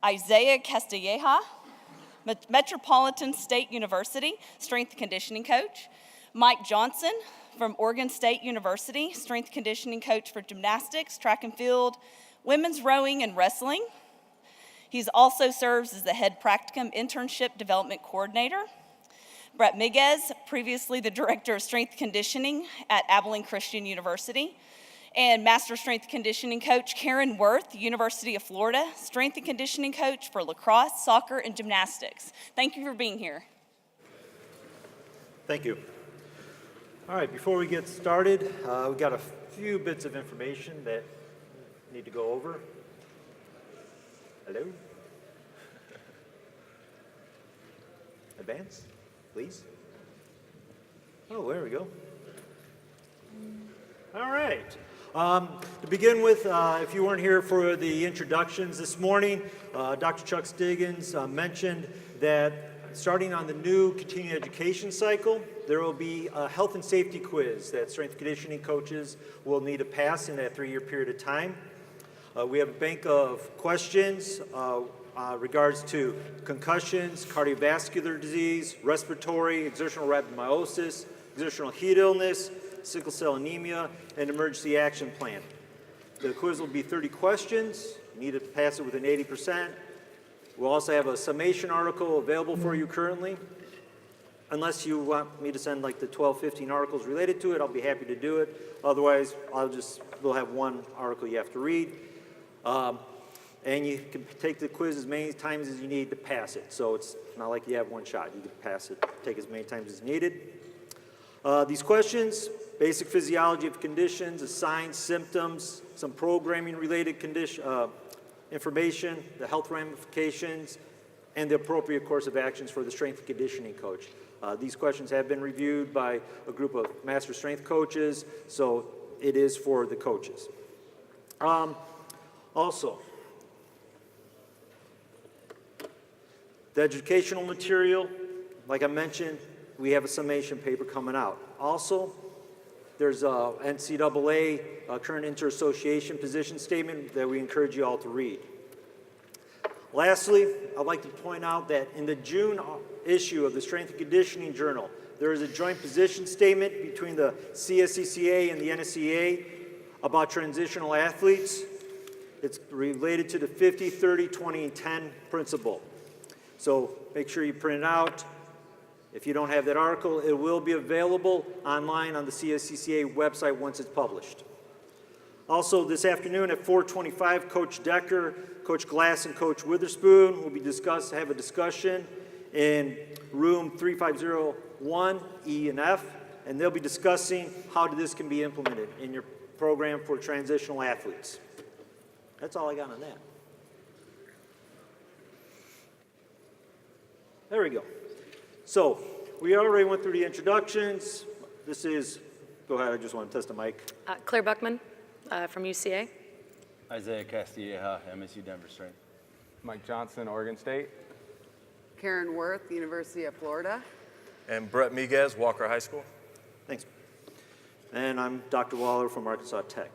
Isaiah Castilleja, Metropolitan State University, strength and conditioning coach. Mike Johnson from Oregon State University, strength conditioning coach for gymnastics, track and field, women's rowing, and wrestling. He also serves as the head practicum internship development coordinator. Brett Miguez, previously the director of strength conditioning at Abilene Christian University. And master strength conditioning coach Karen Worth, University of Florida, strength and conditioning coach for lacrosse, soccer, and gymnastics. Thank you for being here. Thank you. All right, before we get started, we got a few bits of information that we need to go over. Hello? Advance, please. Oh, there we go. All right. To begin with, if you weren't here for the introductions this morning, Dr. Chuck Stiggins mentioned that starting on the new continuing education cycle, there will be a health and safety quiz that strength conditioning coaches will need to pass in that 3-year period of time. We have a bank of questions regards to concussions, cardiovascular disease, respiratory, exertional rhabdomyolysis, exertional heat illness, sickle cell anemia, and emergency action plan. The quiz will be 30 questions. You need to pass it within 80%. We'll also have a summation article available for you currently. Unless you want me to send like the 12, 15 articles related to it, I'll be happy to do it. Otherwise, we'll have one article you have to read. And you can take the quiz as many times as you need to pass it. So it's not like you have one shot. You can pass it, take as many times as needed. These questions: basic physiology of conditions, the signs, symptoms, some programming related information, the health ramifications, and the appropriate course of actions for the strength and conditioning coach. These questions have been reviewed by a group of master strength coaches, so it is for the coaches. Also, the educational material, like I mentioned, we have a summation paper coming out. Also, there's a NCAA current inter-association position statement that we encourage you all to read. Lastly, I'd like to point out that in the June issue of the Strength and Conditioning Journal, there is a joint position statement between the CSCCA and the NSCA about transitional athletes. It's related to the 50, 30, 20, and 10 principle. So make sure you print it out. If you don't have that article, it will be available online on the CSCCA website once it's published. Also, this afternoon at 4:25, Coach Decker, Coach Glass, and Coach Witherspoon will be have a discussion in room 3501, E and F, and they'll be discussing how this can be implemented in your program for transitional athletes. That's all I got on that. There we go. So, we already went through the introductions. This is, go ahead, I just want to test the mic. Claire Buckman from UCA. Isaiah Castilleja, MSU Denver Strength. Mike Johnson, Oregon State. Karen Worth, University of Florida. And Brett Miguez, Walker High School. Thanks. And I'm Dr. Waller from Arkansas Tech.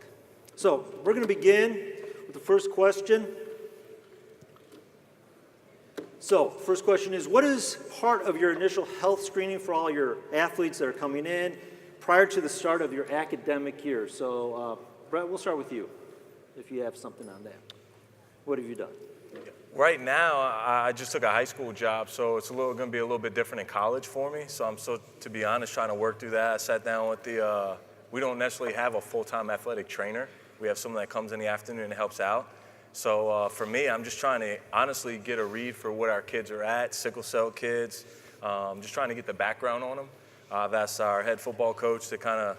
So, we're going to begin with the first question. So, first question is, what is part of your initial health screening for all your athletes that are coming in prior to the start of your academic year? So, Brett, we'll start with you, if you have something on that. What have you done? Right now, I just took a high school job, so it's going to be a little bit different in college for me. So I'm still, to be honest, trying to work through that. I sat down with we don't necessarily have a full-time athletic trainer. We have someone that comes in the afternoon and helps out. So for me, I'm just trying to honestly get a read for what our kids are at, sickle cell kids, just trying to get the background on them. I've asked our head football coach to kind of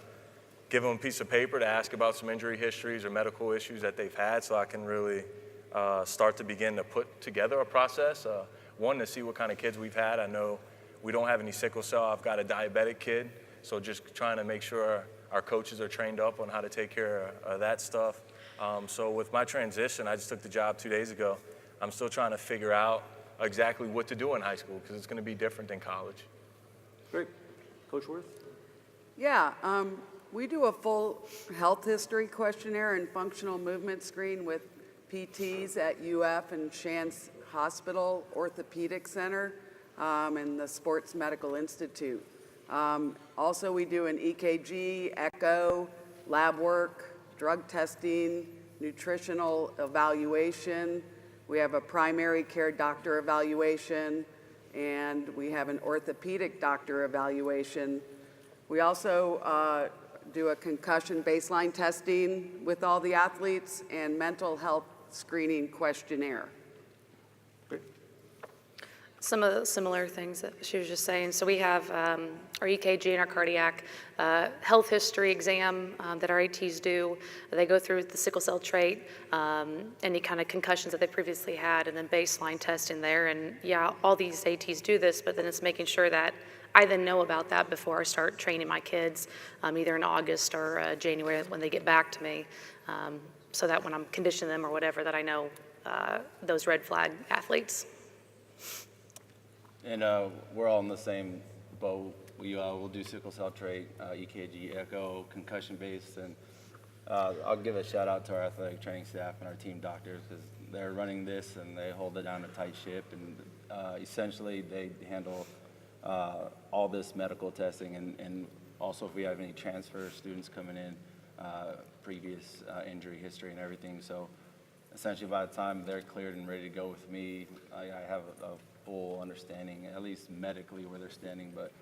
give them a piece of paper to ask about some injury histories or medical issues that they've had, so I can really start to begin to put together a process. One, to see what kind of kids we've had. I know we don't have any sickle cell. I've got a diabetic kid, so just trying to make sure our coaches are trained up on how to take care of that stuff. So with my transition, I just took the job 2 days ago. I'm still trying to figure out exactly what to do in high school because it's going to be different than college. Great. Coach Worth? Yeah, we do a full health history questionnaire and functional movement screen with PTs at UF and Shands Hospital Orthopedic Center and the Sports Medical Institute. Also, we do an EKG, echo, lab work, drug testing, nutritional evaluation. We have a primary care doctor evaluation, and we have an orthopedic doctor evaluation. We also do a concussion baseline testing with all the athletes and mental health screening questionnaire. Some of the similar things that she was just saying. So we have our EKG and our cardiac health history exam that our ATs do. They go through the sickle cell trait, any kind of concussions that they previously had, and then baseline testing there. And yeah, all these ATs do this, but then it's making sure that I then know about that before I start training my kids, either in August or January when they get back to me, so that when I'm conditioning them or whatever, that I know those red flag athletes. And we're all in the same boat. We'll do sickle cell trait, EKG, echo, concussion based, and I'll give a shout out to our athletic training staff and our team doctors because they're running this and they hold it down a tight ship, and essentially they handle all this medical testing and also if we have any transfer students coming in, previous injury history and everything. So essentially by the time they're cleared and ready to go with me, I have a full understanding, at least medically, where they're standing, but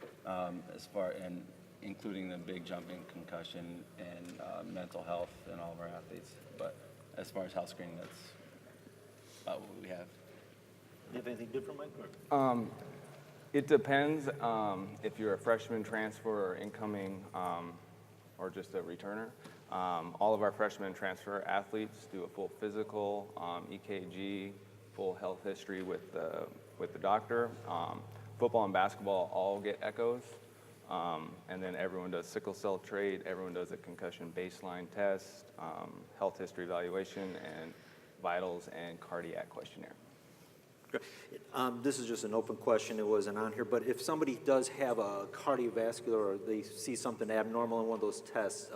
as far, and including the big jump in concussion and mental health and all of our athletes. But as far as health screening, that's about what we have. You have anything different, Mike? It depends if you're a freshman transfer or incoming or just a returner. All of our freshman transfer athletes do a full physical, EKG, full health history with the doctor. Football and basketball all get echoes. And then everyone does sickle cell trait, everyone does a concussion baseline test, health history evaluation, and vitals and cardiac questionnaire. This is just an open question, it wasn't on here, but if somebody does have a cardiovascular or they see something abnormal in one of those tests,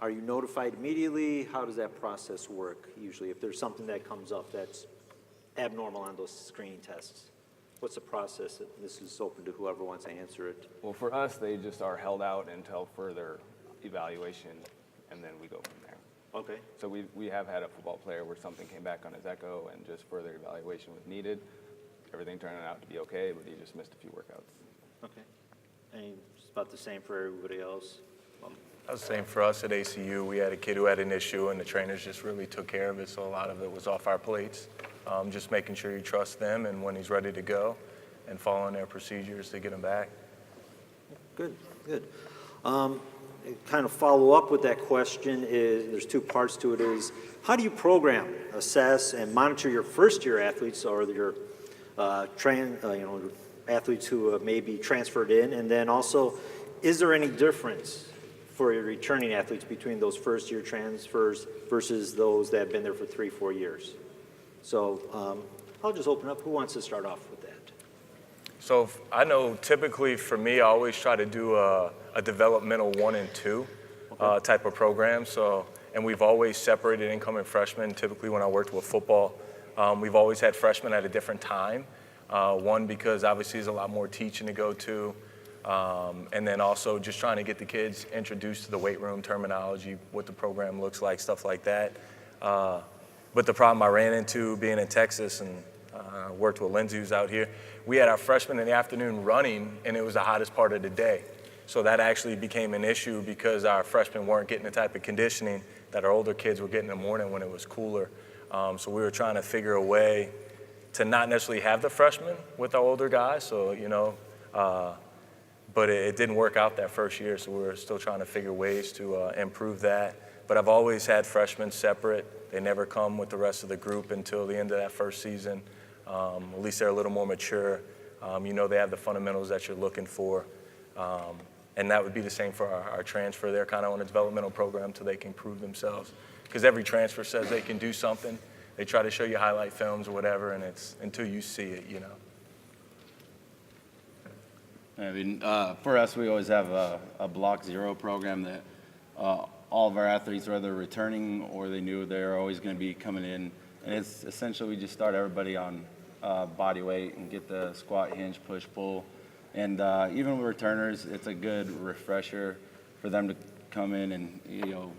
are you notified immediately? How does that process work usually if there's something that comes up that's abnormal on those screening tests? What's the process? This is open to whoever wants to answer it. Well, for us, they just are held out until further evaluation, and then we go from there. Okay. So we have had a football player where something came back on his echo and just further evaluation was needed. Everything turned out to be okay, but he just missed a few workouts. Okay. And it's about the same for everybody else? That was the same for us at ACU. We had a kid who had an issue, and the trainers just really took care of it, so a lot of it was off our plates. Just making sure you trust them and when he's ready to go and following their procedures to get him back. Good, good. Kind of follow up with that question is, there's two parts to it, is how do you program, assess, and monitor your first-year athletes or your athletes who may be transferred in, and then also, is there any difference for your returning athletes between those first-year transfers versus those that have been there for 3-4 years? So I'll just open up. Who wants to start off with that? So I know typically for me, I always try to do a developmental 1 and 2 type of program. So, and we've always separated incoming freshmen. Typically when I worked with football, we've always had freshmen at a different time. One, because obviously there's a lot more teaching to go to. And then also just trying to get the kids introduced to the weight room terminology, what the program looks like, stuff like that. But the problem I ran into being in Texas and worked with Lindsay who's out here, we had our freshmen in the afternoon running and it was the hottest part of the day. So that actually became an issue because our freshmen weren't getting the type of conditioning that our older kids were getting in the morning when it was cooler. So we were trying to figure a way to not necessarily have the freshmen with our older guys. So, but it didn't work out that first year. So we were still trying to figure ways to improve that. But I've always had freshmen separate. They never come with the rest of the group until the end of that first season. At least they're a little more mature. They have the fundamentals that you're looking for. And that would be the same for our transfer. They're kind of on a developmental program until they can prove themselves. Because every transfer says they can do something. They try to show you highlight films or whatever, and it's until you see it, I mean, for us, we always have a Block 0 program that all of our athletes, whether returning or they knew they're always going to be coming in. And it's essentially we just start everybody on body weight and get the squat, hinge, push, pull. And even with returners, it's a good refresher for them to come in and,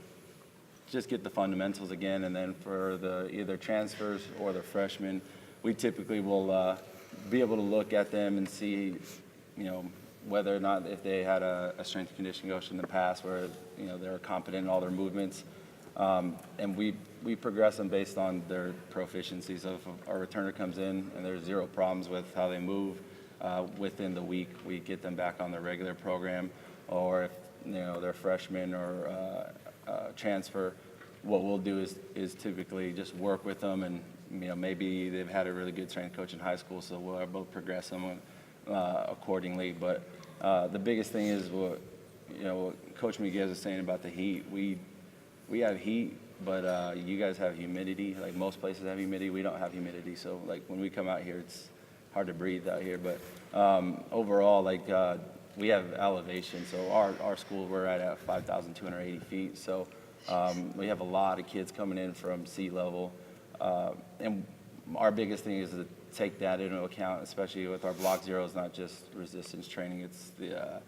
just get the fundamentals again. And then for the either transfers or the freshmen, we typically will be able to look at them and see, whether or not if they had a strength and conditioning coach in the past where, they were competent in all their movements. And we progress them based on their proficiency. So if our returner comes in and there's zero problems with how they move, within the week, we get them back on their regular program. Or if, they're freshmen or transfer, what we'll do is typically just work with them, and maybe they've had a really good strength coach in high school, so we'll both progress them accordingly. But the biggest thing is what Coach Miguez is saying about the heat. We have heat, but you guys have humidity. Like most places have humidity, we don't have humidity. So like when we come out here, it's hard to breathe out here. But overall, we have elevation. So our school, we're at 5,280 feet. So we have a lot of kids coming in from sea level. And our biggest thing is to take that into account, especially with our block zero. It's not just resistance training, it's the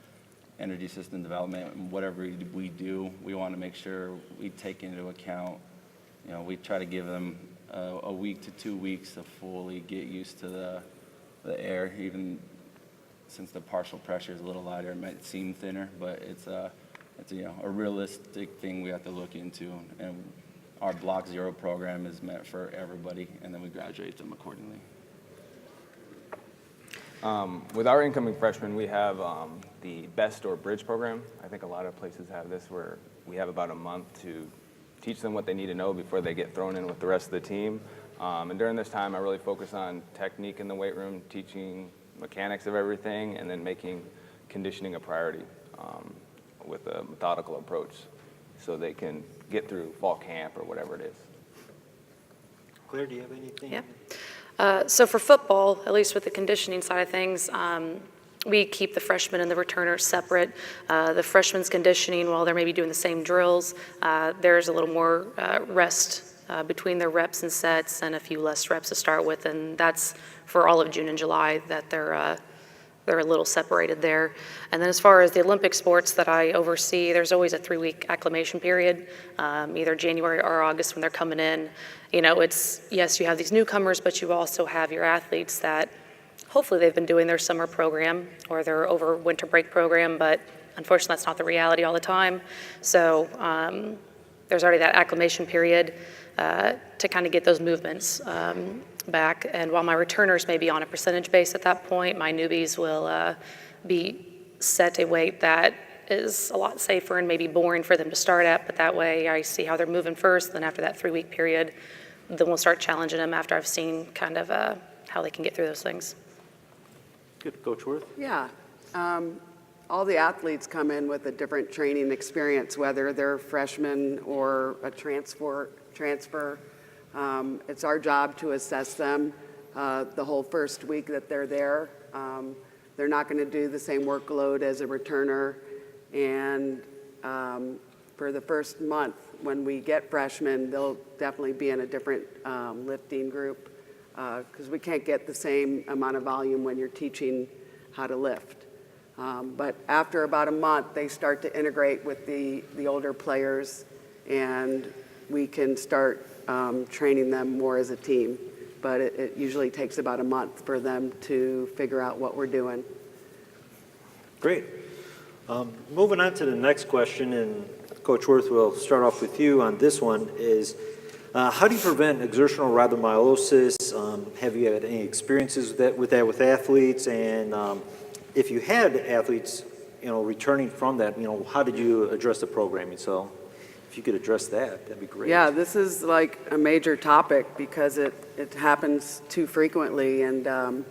energy system development. And whatever we do, we want to make sure we take into account, we try to give them a week to 2 weeks to fully get used to the air, even since the partial pressure is a little lighter. It might seem thinner, but it's a realistic thing we have to look into. And our Block Zero program is meant for everybody, and then we graduate them accordingly. With our incoming freshmen, we have the BEST or Bridge program. I think a lot of places have this, where we have about a month to teach them what they need to know before they get thrown in with the rest of the team. And during this time, I really focus on technique in the weight room, teaching mechanics of everything, and then making conditioning a priority with a methodical approach so they can get through fall camp or whatever it is. Claire, do you have anything? Yeah. So for football, at least with the conditioning side of things, we keep the freshmen and the returners separate. The freshmen's conditioning, while they're maybe doing the same drills, there's a little more rest between their reps and sets and a few less reps to start with, and that's for all of June and July that they're a little separated there. And then as far as the Olympic sports that I oversee, there's always a 3-week acclimation period, either January or August when they're coming in. It's, yes, you have these newcomers, but you also have your athletes that hopefully they've been doing their summer program or their over winter break program, but unfortunately that's not the reality all the time. So there's already that acclimation period to kind of get those movements back. And while my returners may be on a percentage base at that point, my newbies will be set a weight that is a lot safer and maybe boring for them to start at, but that way I see how they're moving first, then after that 3-week period, then we'll start challenging them after I've seen kind of how they can get through those things. Good. Coach Worth? Yeah. All the athletes come in with a different training experience, whether they're freshmen or a transfer. It's our job to assess them the whole first week that they're there. They're not going to do the same workload as a returner. And for the first month, when we get freshmen, they'll definitely be in a different lifting group because we can't get the same amount of volume when you're teaching how to lift. But after about a month, they start to integrate with the older players, and we can start training them more as a team. But it usually takes about a month for them to figure out what we're doing. Great. Moving on to the next question, and Coach Worth, will start off with you on this one, is how do you prevent exertional rhabdomyolysis? Have you had any experiences with that with athletes? And if you had athletes, returning from that, how did you address the programming? So if you could address that, that'd be great. Yeah, this is like a major topic because it happens too frequently, and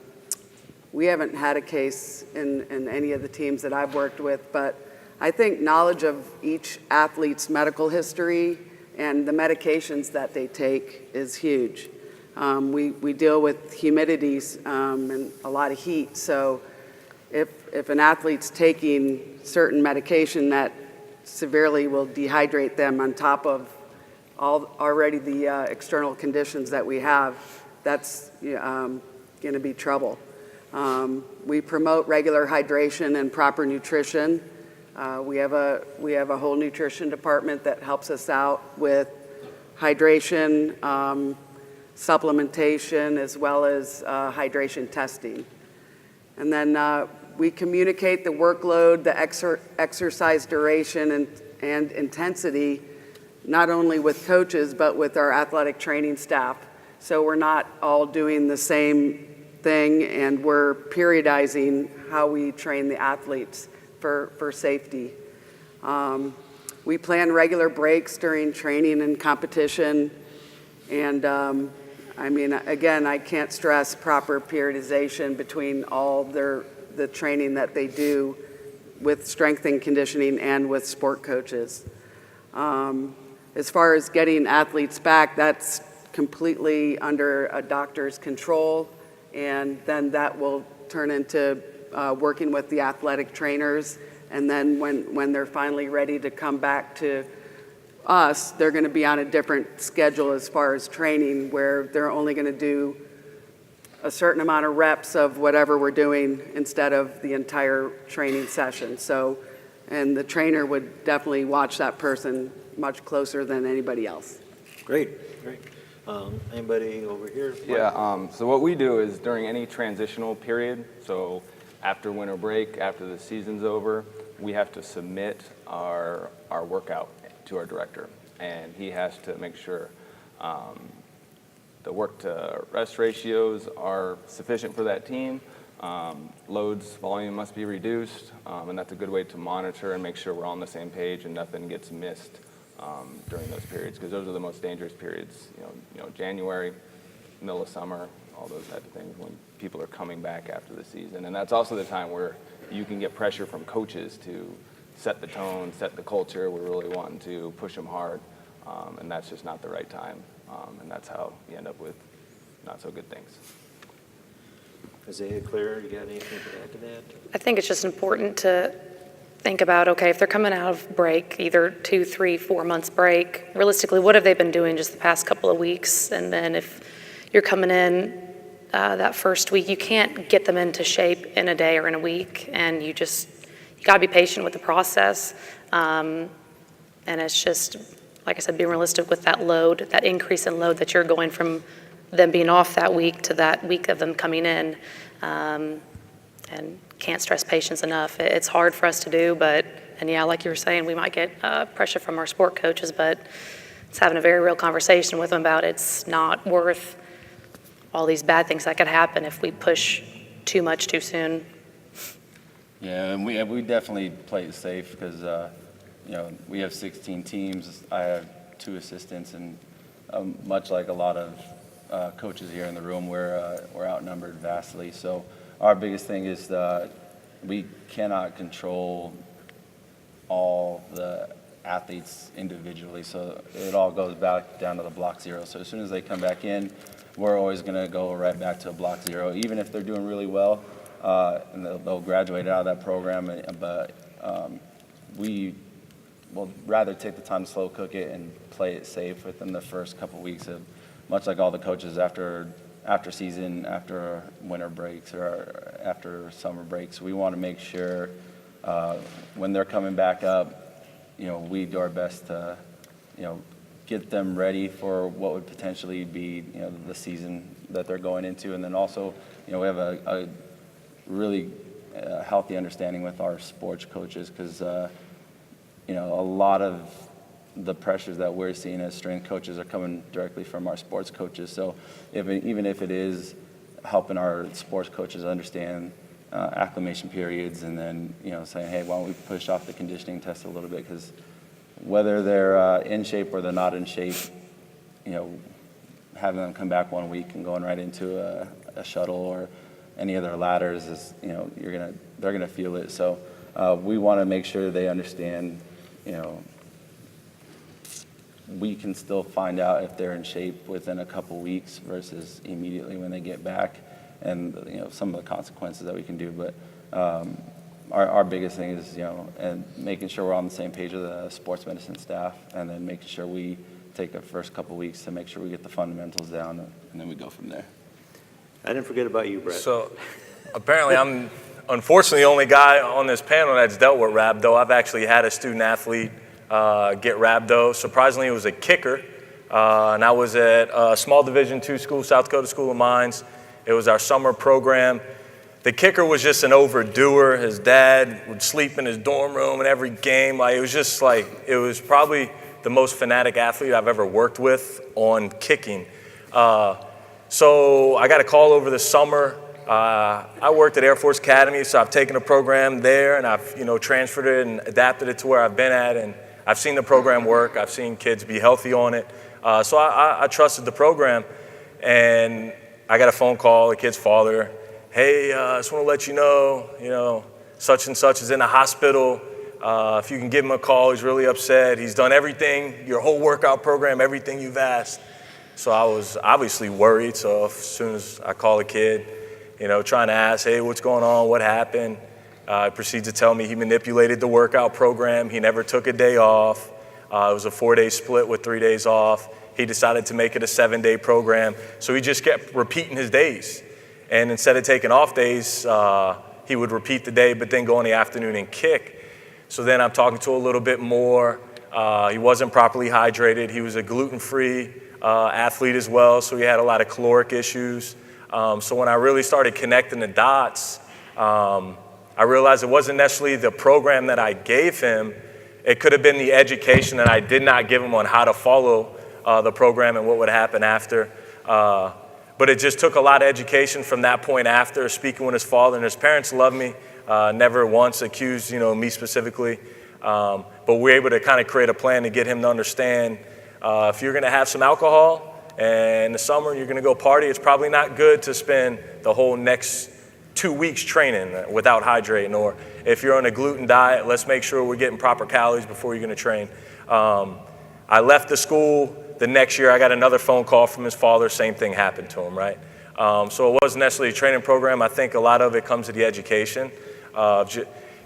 we haven't had a case in any of the teams that I've worked with, but I think knowledge of each athlete's medical history and the medications that they take is huge. We deal with humidities and a lot of heat, so if an athlete's taking certain medication that severely will dehydrate them on top of already the external conditions that we have, that's going to be trouble. We promote regular hydration and proper nutrition. We have a whole nutrition department that helps us out with hydration, supplementation, as well as hydration testing. And then we communicate the workload, the exercise duration and intensity, not only with coaches, but with our athletic training staff. So we're not all doing the same thing, and we're periodizing how we train the athletes for safety. We plan regular breaks during training and competition. And I mean, again, I can't stress proper periodization between all the training that they do with strength and conditioning and with sport coaches. As far as getting athletes back, that's completely under a doctor's control, and then that will turn into working with the athletic trainers. And then when they're finally ready to come back to us, they're going to be on a different schedule as far as training, where they're only going to do a certain amount of reps of whatever we're doing instead of the entire training session. So, and the trainer would definitely watch that person much closer than anybody else. Great, great. Anybody over here? Yeah, so what we do is during any transitional period, so after winter break, after the season's over, we have to submit our workout to our director, and he has to make sure the work to rest ratios are sufficient for that team. Loads, volume must be reduced, and that's a good way to monitor and make sure we're all on the same page and nothing gets missed during those periods, because those are the most dangerous periods. You know, January, middle of summer, all those type of things when people are coming back after the season, and that's also the time where you can get pressure from coaches to set the tone, set the culture. We're really wanting to push them hard, and that's just not the right time, and that's how you end up with not so good things. Isaiah, Claire, you got anything to add to that? I think it's just important to think about, okay, if they're coming out of break, either 2, 3, 4 months break, realistically, what have they been doing just the past couple of weeks? And then if you're coming in that first week, you can't get them into shape in a day or in a week, and you gotta be patient with the process. And it's just, like I said, being realistic with that load, that increase in load that you're going from them being off that week to that week of them coming in. And can't stress patience enough. It's hard for us to do, and yeah, like you were saying, we might get pressure from our sport coaches, but it's having a very real conversation with them about it's not worth all these bad things that could happen if we push too much too soon. Yeah, and we definitely play it safe because we have 16 teams. I have 2 assistants, and much like a lot of coaches here in the room, we're outnumbered vastly. So our biggest thing is we cannot control all the athletes individially. So it all goes back down to the block zero. So as soon as they come back in, we're always going to go right back to block zero, even if they're doing really well, and they'll graduate out of that program. But we will rather take the time to slow cook it and play it safe within the first couple weeks of, much like all the coaches after season, after winter breaks, or after summer breaks. We want to make sure when they're coming back up, we do our best to, get them ready for what would potentially be, the season that they're going into. And then also, we have a really healthy understanding with our sports coaches, because, a lot of the pressures that we're seeing as strength coaches are coming directly from our sports coaches. So even if it is helping our sports coaches understand acclimation periods, and then, saying, hey, why don't we push off the conditioning test a little bit, because whether they're in shape or they're not in shape, having them come back 1 week and going right into a shuttle or any other ladders is, they're gonna feel it. So we want to make sure they understand, we can still find out if they're in shape within a couple weeks versus immediately when they get back, and some of the consequences that we can do. But our biggest thing is and making sure we're on the same page with the sports medicine staff, and then making sure we take the first couple weeks to make sure we get the fundamentals down, and then we go from there. I didn't forget about you, Brett. So apparently I'm unfortunately the only guy on this panel that's dealt with rhabdo. I've actually had a student athlete get rhabdo. Surprisingly, it was a kicker. And I was at a small Division II school, South Dakota School of Mines. It was our summer program. The kicker was just an overdoer. His dad would sleep in his dorm room in every game. Like, it was just like, it was probably the most fanatic athlete I've ever worked with on kicking. So I got a call over the summer. I worked at Air Force Academy, so I've taken a program there and I've transferred it and adapted it to where I've been at, and I've seen the program work. I've seen kids be healthy on it. So I trusted the program, and I got a phone call, the kid's father. Hey, I just want to let you know, such and such is in the hospital. If you can give him a call, he's really upset. He's done everything, your whole workout program, everything you've asked. So I was obviously worried. So as soon as I call the kid, trying to ask, hey, what's going on? What happened? He proceeds to tell me he manipulated the workout program. He never took a day off. It was a 4-day split with 3 days off. He decided to make it a 7-day program. So he just kept repeating his days. And instead of taking off days, he would repeat the day, but then go in the afternoon and kick. So then I'm talking to a little bit more. He wasn't properly hydrated. He was a gluten-free athlete as well, so he had a lot of caloric issues. So when I really started connecting the dots, I realized it wasn't necessarily the program that I gave him. It could have been the education that I did not give him on how to follow the program and what would happen after. But it just took a lot of education from that point after, speaking with his father, and his parents loved me, never once accused me specifically. But we're able to kind of create a plan to get him to understand if you're going to have some alcohol and in the summer you're going to go party, it's probably not good to spend the whole next 2 weeks training without hydrating. Or if you're on a gluten diet, let's make sure we're getting proper calories before you're going to train. I left the school. The next year I got another phone call from his father. Same thing happened to him, right? So it wasn't necessarily a training program. I think a lot of it comes to the education.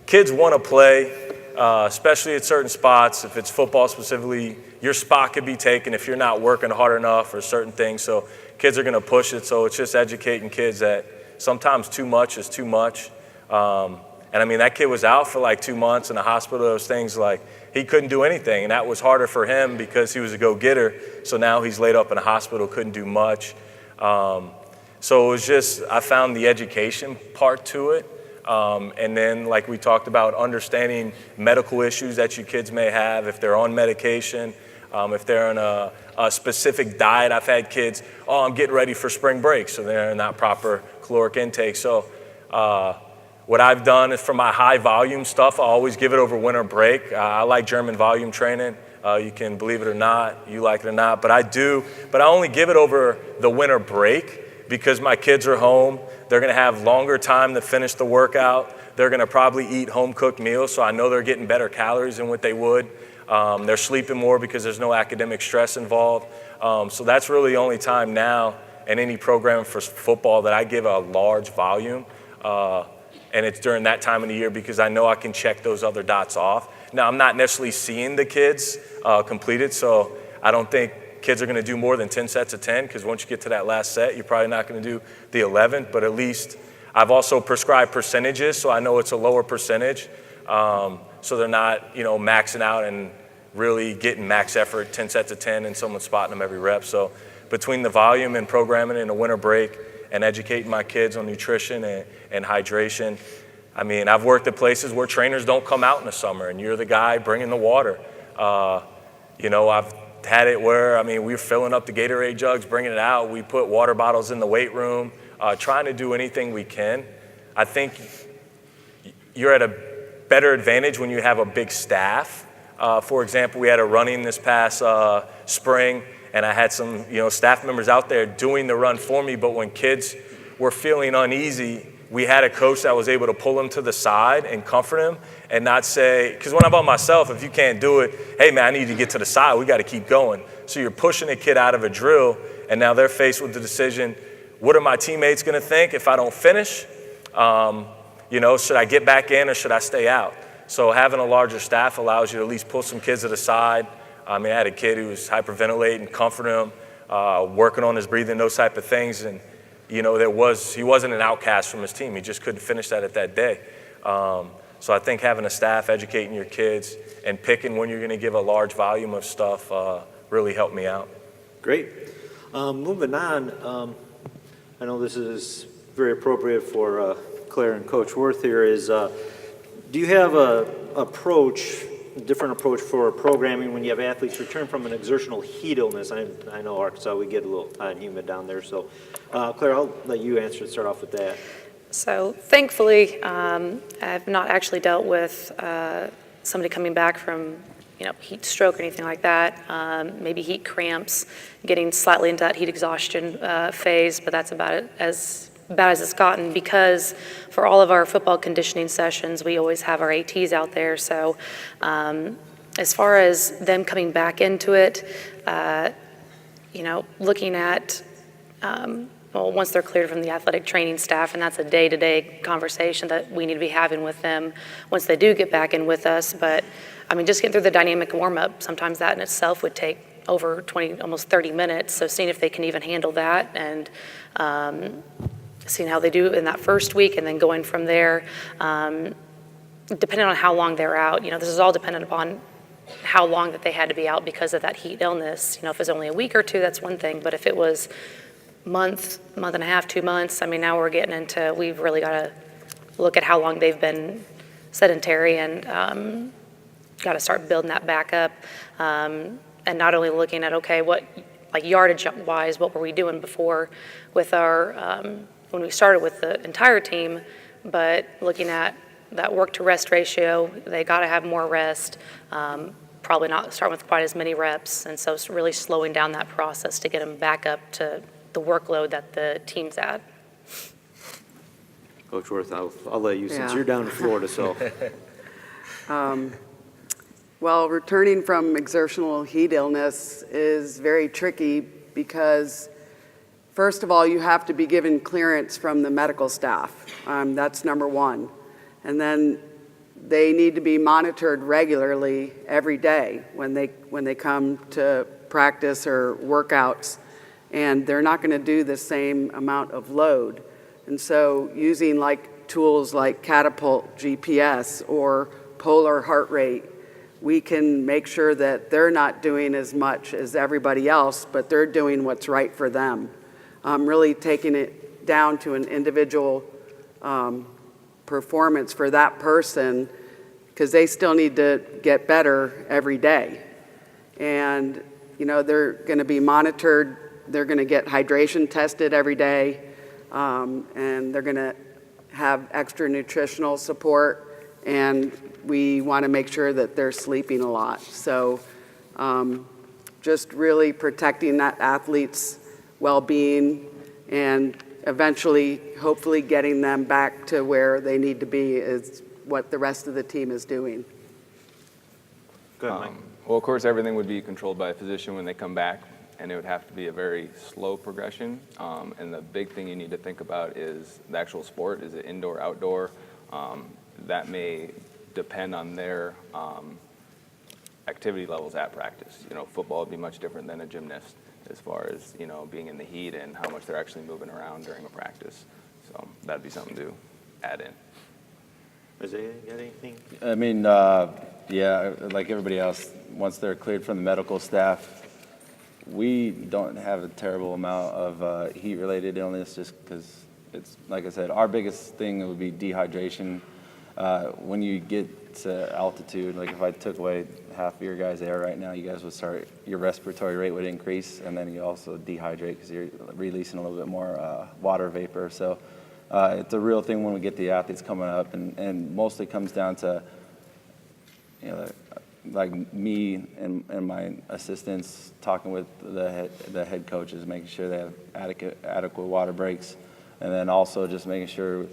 Kids want to play, especially at certain spots. If it's football specifically, your spot could be taken if you're not working hard enough or certain things. So kids are going to push it. So it's just educating kids that sometimes too much is too much. And I mean, that kid was out for like 2 months in the hospital. Those things, like, he couldn't do anything. And that was harder for him because he was a go-getter. So now he's laid up in a hospital, couldn't do much. So it was just, I found the education part to it. And then, like we talked about, understanding medical issues that your kids may have, if they're on medication, if they're on a specific diet. I've had kids, I'm getting ready for spring break, so they're not proper caloric intake. So what I've done is, for my high volume stuff, I always give it over winter break. I like German volume training. You can believe it or not, you like it or not, but I do. But I only give it over the winter break because my kids are home. They're going to have longer time to finish the workout. They're going to probably eat home-cooked meals, so I know they're getting better calories than what they would. They're sleeping more because there's no academic stress involved. So that's really the only time now in any program for football that I give a large volume. And it's during that time of the year because I know I can check those other dots off. Now, I'm not necessarily seeing the kids complete it, so I don't think kids are going to do more than 10 sets of 10, because once you get to that last set, you're probably not going to do the 11th, but at least I've also prescribed percentages, so I know it's a lower percentage, so they're not, maxing out and really getting max effort, 10 sets of 10, and someone spotting them every rep. So between the volume and programming in the winter break and educating my kids on nutrition and hydration, I mean, I've worked at places where trainers don't come out in the summer, and you're the guy bringing the water. I've had it where, we're filling up the Gatorade jugs, bringing it out. We put water bottles in the weight room, trying to do anything we can. I think you're at a better advantage when you have a big staff. For example, we had a running this past spring, and I had some staff members out there doing the run for me, but when kids were feeling uneasy, we had a coach that was able to pull them to the side and comfort them and not say, because when I'm by myself, if you can't do it, hey man, I need you to get to the side, we got to keep going. So you're pushing a kid out of a drill, and now they're faced with the decision, what are my teammates going to think if I don't finish? Should I get back in or should I stay out? So having a larger staff allows you to at least pull some kids to the side. I had a kid who was hyperventilating, comforting him, working on his breathing, those type of things. And, he wasn't an outcast from his team. He just couldn't finish that at that day. So I think having a staff, educating your kids, and picking when you're going to give a large volume of stuff really helped me out. Great. Moving on, I know this is very appropriate for Claire and Coach Worth here, is do you have a different approach for programming when you have athletes return from an exertional heat illness? I know Arkansas, we get a little hot and humid down there, so Claire, I'll let you answer, start off with that. So thankfully, I've not actually dealt with somebody coming back from heat stroke or anything like that. Maybe heat cramps, getting slightly into that heat exhaustion phase, but that's about as bad as it's gotten, because for all of our football conditioning sessions, we always have our ATs out there. So as far as them coming back into it, looking at once they're cleared from the athletic training staff, and that's a day-to-day conversation that we need to be having with them once they do get back in with us. But just getting through the dynamic warm-up, sometimes that in itself would take over 20, almost 30 minutes. So seeing if they can even handle that, and seeing how they do in that first week, and then going from there, depending on how long they're out. This is all dependent upon how long that they had to be out because of that heat illness. If it's only a week or two, that's one thing. But if it was month and a half, 2 months, now we're getting into, we've really got to look at how long they've been sedentary, and got to start building that back up. And not only looking at, okay, what, like yardage wise, what were we doing before with our, when we started with the entire team, but looking at that work to rest ratio, they got to have more rest, probably not start with quite as many reps. And so it's really slowing down that process to get them back up to the workload that the team's at. Coach Worth, I'll let you, since Yeah. you're down in Florida, so. Well, returning from exertional heat illness is very tricky because, first of all, you have to be given clearance from the medical staff. That's number one. And then they need to be monitored regularly every day when they come to practice or workouts, and they're not going to do the same amount of load. And so using tools like Catapult GPS or Polar Heart Rate, we can make sure that they're not doing as much as everybody else, but they're doing what's right for them. Really taking it down to an individual performance for that person, because they still need to get better every day. And, they're going to be monitored. They're going to get hydration tested every day, and they're going to have extra nutritional support, and we want to make sure that they're sleeping a lot. So just really protecting that athlete's well-being, and eventually, hopefully getting them back to where they need to be is what the rest of the team is doing. Go ahead, Mike. Well, of course, everything would be controlled by a physician when they come back, and it would have to be a very slow progression. And the big thing you need to think about is the actual sport. Is it indoor, outdoor? That may depend on their activity levels at practice. Football would be much different than a gymnast as far as, being in the heat and how much they're actually moving around during a practice. So that'd be something to add in. Isaiah, you got anything? Yeah, like everybody else, once they're cleared from the medical staff, we don't have a terrible amount of heat-related illness, just because it's, like I said, our biggest thing would be dehydration. When you get to altitude, like if I took away half of your guys' air right now, you guys would start, your respiratory rate would increase, and then you also dehydrate because you're releasing a little bit more water vapor. So it's a real thing when we get the athletes coming up, and mostly comes down to, like me and my assistants talking with the head coaches, making sure they have adequate water breaks, and then also just making sure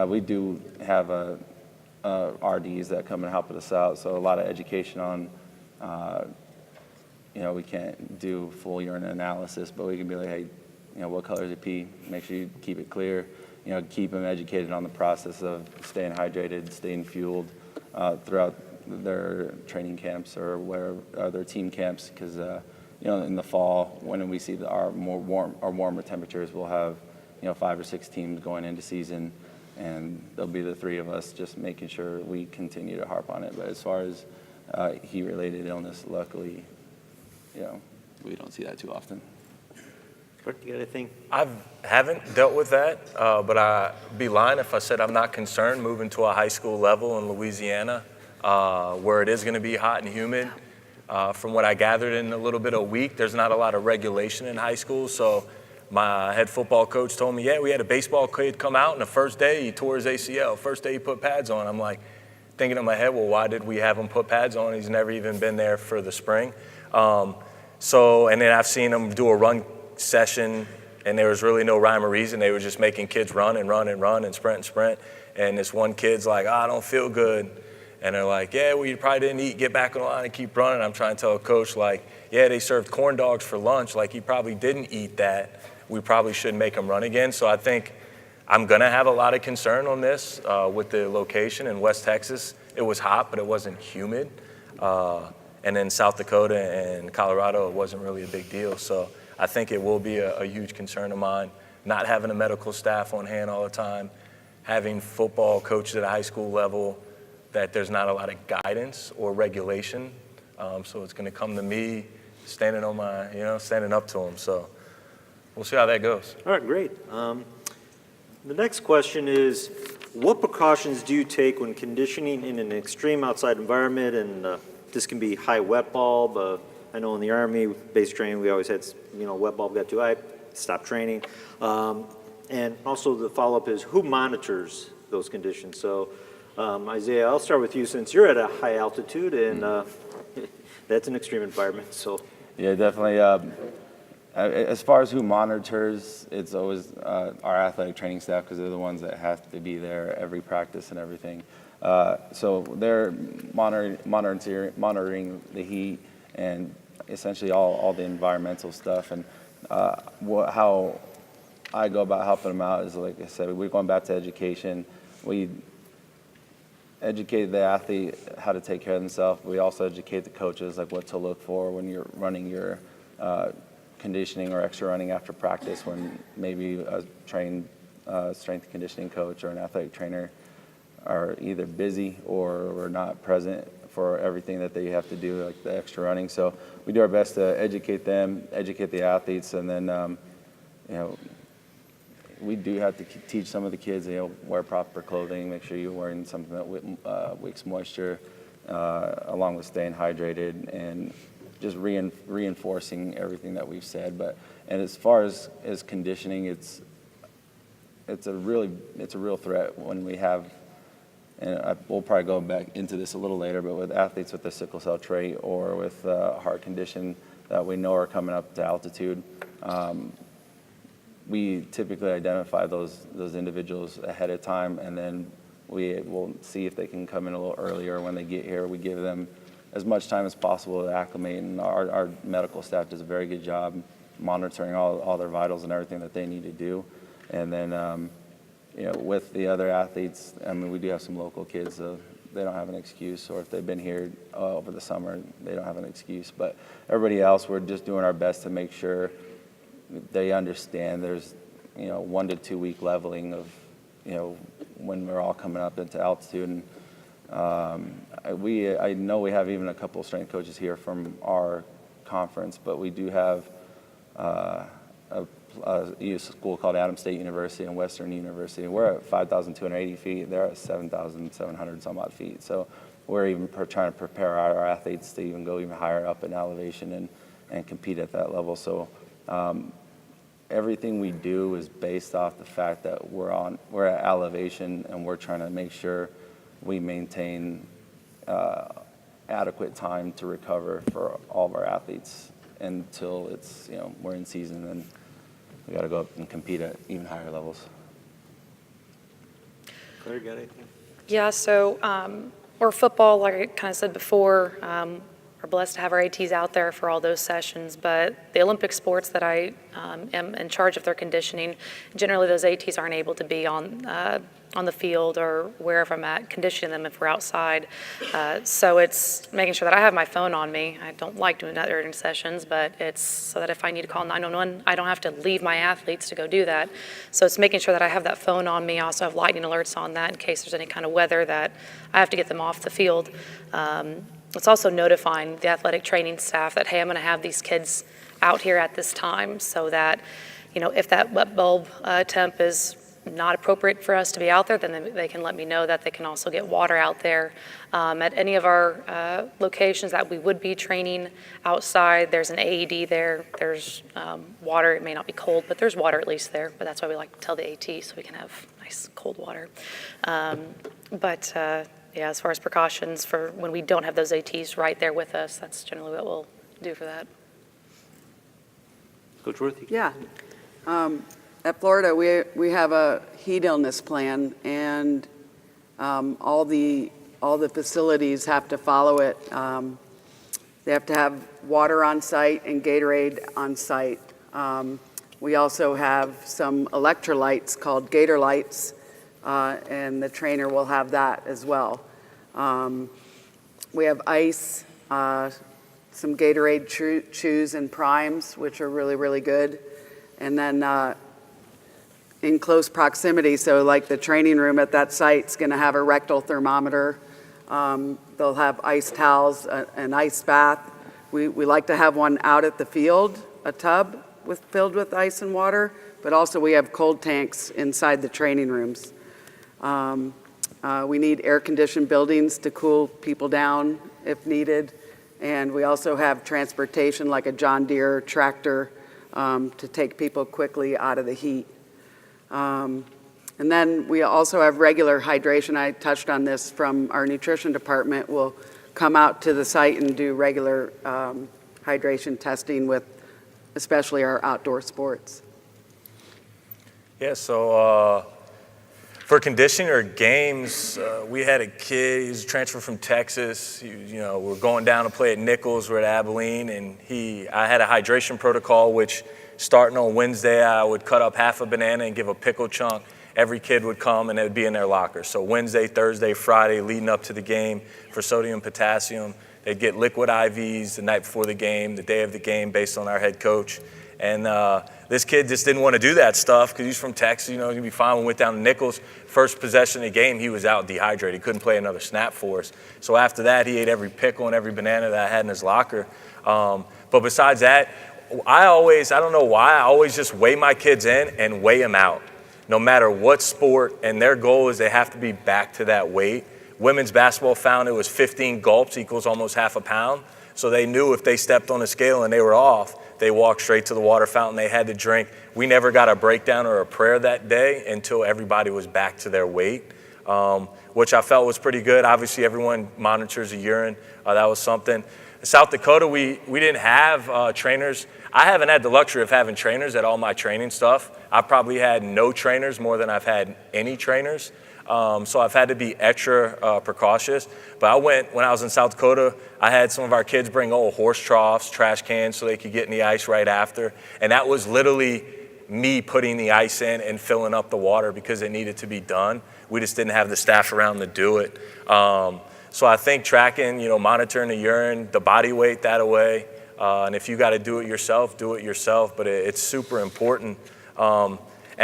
we do have RDs that come and help us out. So a lot of education on, we can't do full urine analysis, but we can be like, hey, what color is your pee? Make sure you keep it clear. Keep them educated on the process of staying hydrated, staying fueled throughout their training camps or where their team camps, because in the fall when we see our warmer temperatures, we'll have 5 or 6 teams going into season, and there'll be the 3 of us just making sure we continue to harp on it. But as far as heat-related illness, luckily, we don't see that too often. Kurt, you got anything? I haven't dealt with that, but I'd be lying if I said I'm not concerned moving to a high school level in Louisiana, where it is going to be hot and humid. From what I gathered in a little bit of a week, there's not a lot of regulation in high school. So my head football coach told me, yeah, we had a baseball kid come out, and the first day he tore his ACL. First day he put pads on. I'm like thinking in my head, well, why did we have him put pads on? He's never even been there for the spring. And then I've seen him do a run session, and there was really no rhyme or reason. They were just making kids run and run and run and sprint. And this one kid's like, I don't feel good. And they're like, yeah, well, you probably didn't eat. Get back on the line and keep running. I'm trying to tell a coach, like, yeah, they served corn dogs for lunch. Like, he probably didn't eat that. We probably shouldn't make him run again. So I think I'm going to have a lot of concern on this with the location in West Texas. It was hot, but it wasn't humid. And then South Dakota and Colorado, it wasn't really a big deal. So I think it will be a huge concern of mine, not having a medical staff on hand all the time, having football coaches at a high school level, that there's not a lot of guidance or regulation. So it's going to come to me standing on my, standing up to them. So we'll see how that goes. All right, great. The next question is, what precautions do you take when conditioning in an extreme outside environment? And this can be high wet bulb. I know in the Army, basic training, we always had, wet bulb got too high, stop training. And also the follow-up is, who monitors those conditions? So Isaiah, I'll start with you since you're at a high altitude, and that's an extreme environment. So Yeah, definitely. As far as who monitors, it's always our athletic training staff, because they're the ones that have to be there every practice and everything. So they're monitoring the heat and essentially all the environmental stuff. And how I go about helping them out is, like I said, we're going back to education. We educate the athlete how to take care of themselves. We also educate the coaches, like what to look for when you're running your conditioning or extra running after practice, when maybe a trained strength and conditioning coach or an athletic trainer are either busy or not present for everything that they have to do, like the extra running. So we do our best to educate them, educate the athletes, and then we do have to teach some of the kids, wear proper clothing, make sure you're wearing something that wicks moisture, along with staying hydrated, and just reinforcing everything that we've said. And as far as conditioning, it's a real threat when we have, and we'll probably go back into this a little later, but with athletes with the sickle cell trait or with heart condition that we know are coming up to altitude. We typically identify those individuals ahead of time, and then we will see if they can come in a little earlier. When they get here, we give them as much time as possible to acclimate, and our medical staff does a very good job monitoring all their vitals and everything that they need to do. And then, with the other athletes, we do have some local kids, so they don't have an excuse, or if they've been here over the summer, they don't have an excuse. But everybody else, we're just doing our best to make sure they understand there's 1 to 2 week leveling of when we're all coming up into altitude. And I know we have even a couple of strength coaches here from our conference, but we do have a school called Adams State University and Western University. We're at 5,280 feet. They're at 7,700 some odd feet. So we're even trying to prepare our athletes to even go even higher up in elevation and compete at that level. So everything we do is based off the fact that we're at elevation, and we're trying to make sure we maintain adequate time to recover for all of our athletes until it's we're in season, and we got to go up and compete at even higher levels. Claire, you got anything? Yeah, so or football, like I kind of said before, are blessed to have our ATs out there for all those sessions, but the Olympic sports that I am in charge of their conditioning, generally those ATs aren't able to be on the field or wherever I'm at, conditioning them if we're outside. So it's making sure that I have my phone on me. I don't like doing that during sessions, but it's so that if I need to call 911, I don't have to leave my athletes to go do that. So it's making sure that I have that phone on me. I also have lightning alerts on that in case there's any kind of weather that I have to get them off the field. It's also notifying the athletic training staff that, hey, I'm going to have these kids out here at this time, so that, if that wet bulb temp is not appropriate for us to be out there, then they can let me know that they can also get water out there. At any of our locations that we would be training outside, there's an AED there. There's water. It may not be cold, but there's water at least there. But that's why we like to tell the AT, so we can have nice cold water. Yeah, as far as precautions for when we don't have those ATs right there with us, that's generally what we'll do for that. Coach Worthy? Yeah. At Florida, we have a heat illness plan, and all the facilities have to follow it. They have to have water on site and Gatorade on site. We also have some electrolytes called Gator Lights, and the trainer will have that as well. We have ice, some Gatorade chews and primes, which are really, really good. And then in close proximity, so like the training room at that site's going to have a rectal thermometer. They'll have ice towels, an ice bath. We like to have one out at the field, a tub filled with ice and water, but also we have cold tanks inside the training rooms. We need air-conditioned buildings to cool people down if needed. And we also have transportation like a John Deere tractor to take people quickly out of the heat. And then we also have regular hydration. I touched on this from our nutrition department. We'll come out to the site and do regular hydration testing with especially our outdoor sports. Yeah, so for conditioning or games, we had a kid, he was transferred from Texas. We're going down to play at Nichols, we're at Abilene, and I had a hydration protocol, which starting on Wednesday, I would cut up half a banana and give a pickle chunk. Every kid would come and it would be in their locker. So Wednesday, Thursday, Friday, leading up to the game for sodium, potassium. They'd get liquid IVs the night before the game, the day of the game, based on our head coach. And this kid just didn't want to do that stuff because he's from Texas. He'd be fine. We went down to Nichols. First possession of the game, he was out dehydrated. He couldn't play another snap for us. So after that, he ate every pickle and every banana that I had in his locker. But besides that, I don't know why, I always just weigh my kids in and weigh them out, no matter what sport. And their goal is they have to be back to that weight. Women's basketball found it was 15 gulps equals almost half a pound. So they knew if they stepped on a scale and they were off, they walked straight to the water fountain. They had to drink. We never got a breakdown or a prayer that day until everybody was back to their weight, which I felt was pretty good. Obviously, everyone monitors the urine. That was something. In South Dakota, we didn't have trainers. I haven't had the luxury of having trainers at all my training stuff. I probably had no trainers more than I've had any trainers. So I've had to be extra precautious. But when I was in South Dakota, I had some of our kids bring old horse troughs, trash cans, so they could get in the ice right after. And that was literally me putting the ice in and filling up the water because it needed to be done. We just didn't have the staff around to do it. So I think tracking, monitoring the urine, the body weight, that away. And if you got to do it yourself, do it yourself. But it's super important. And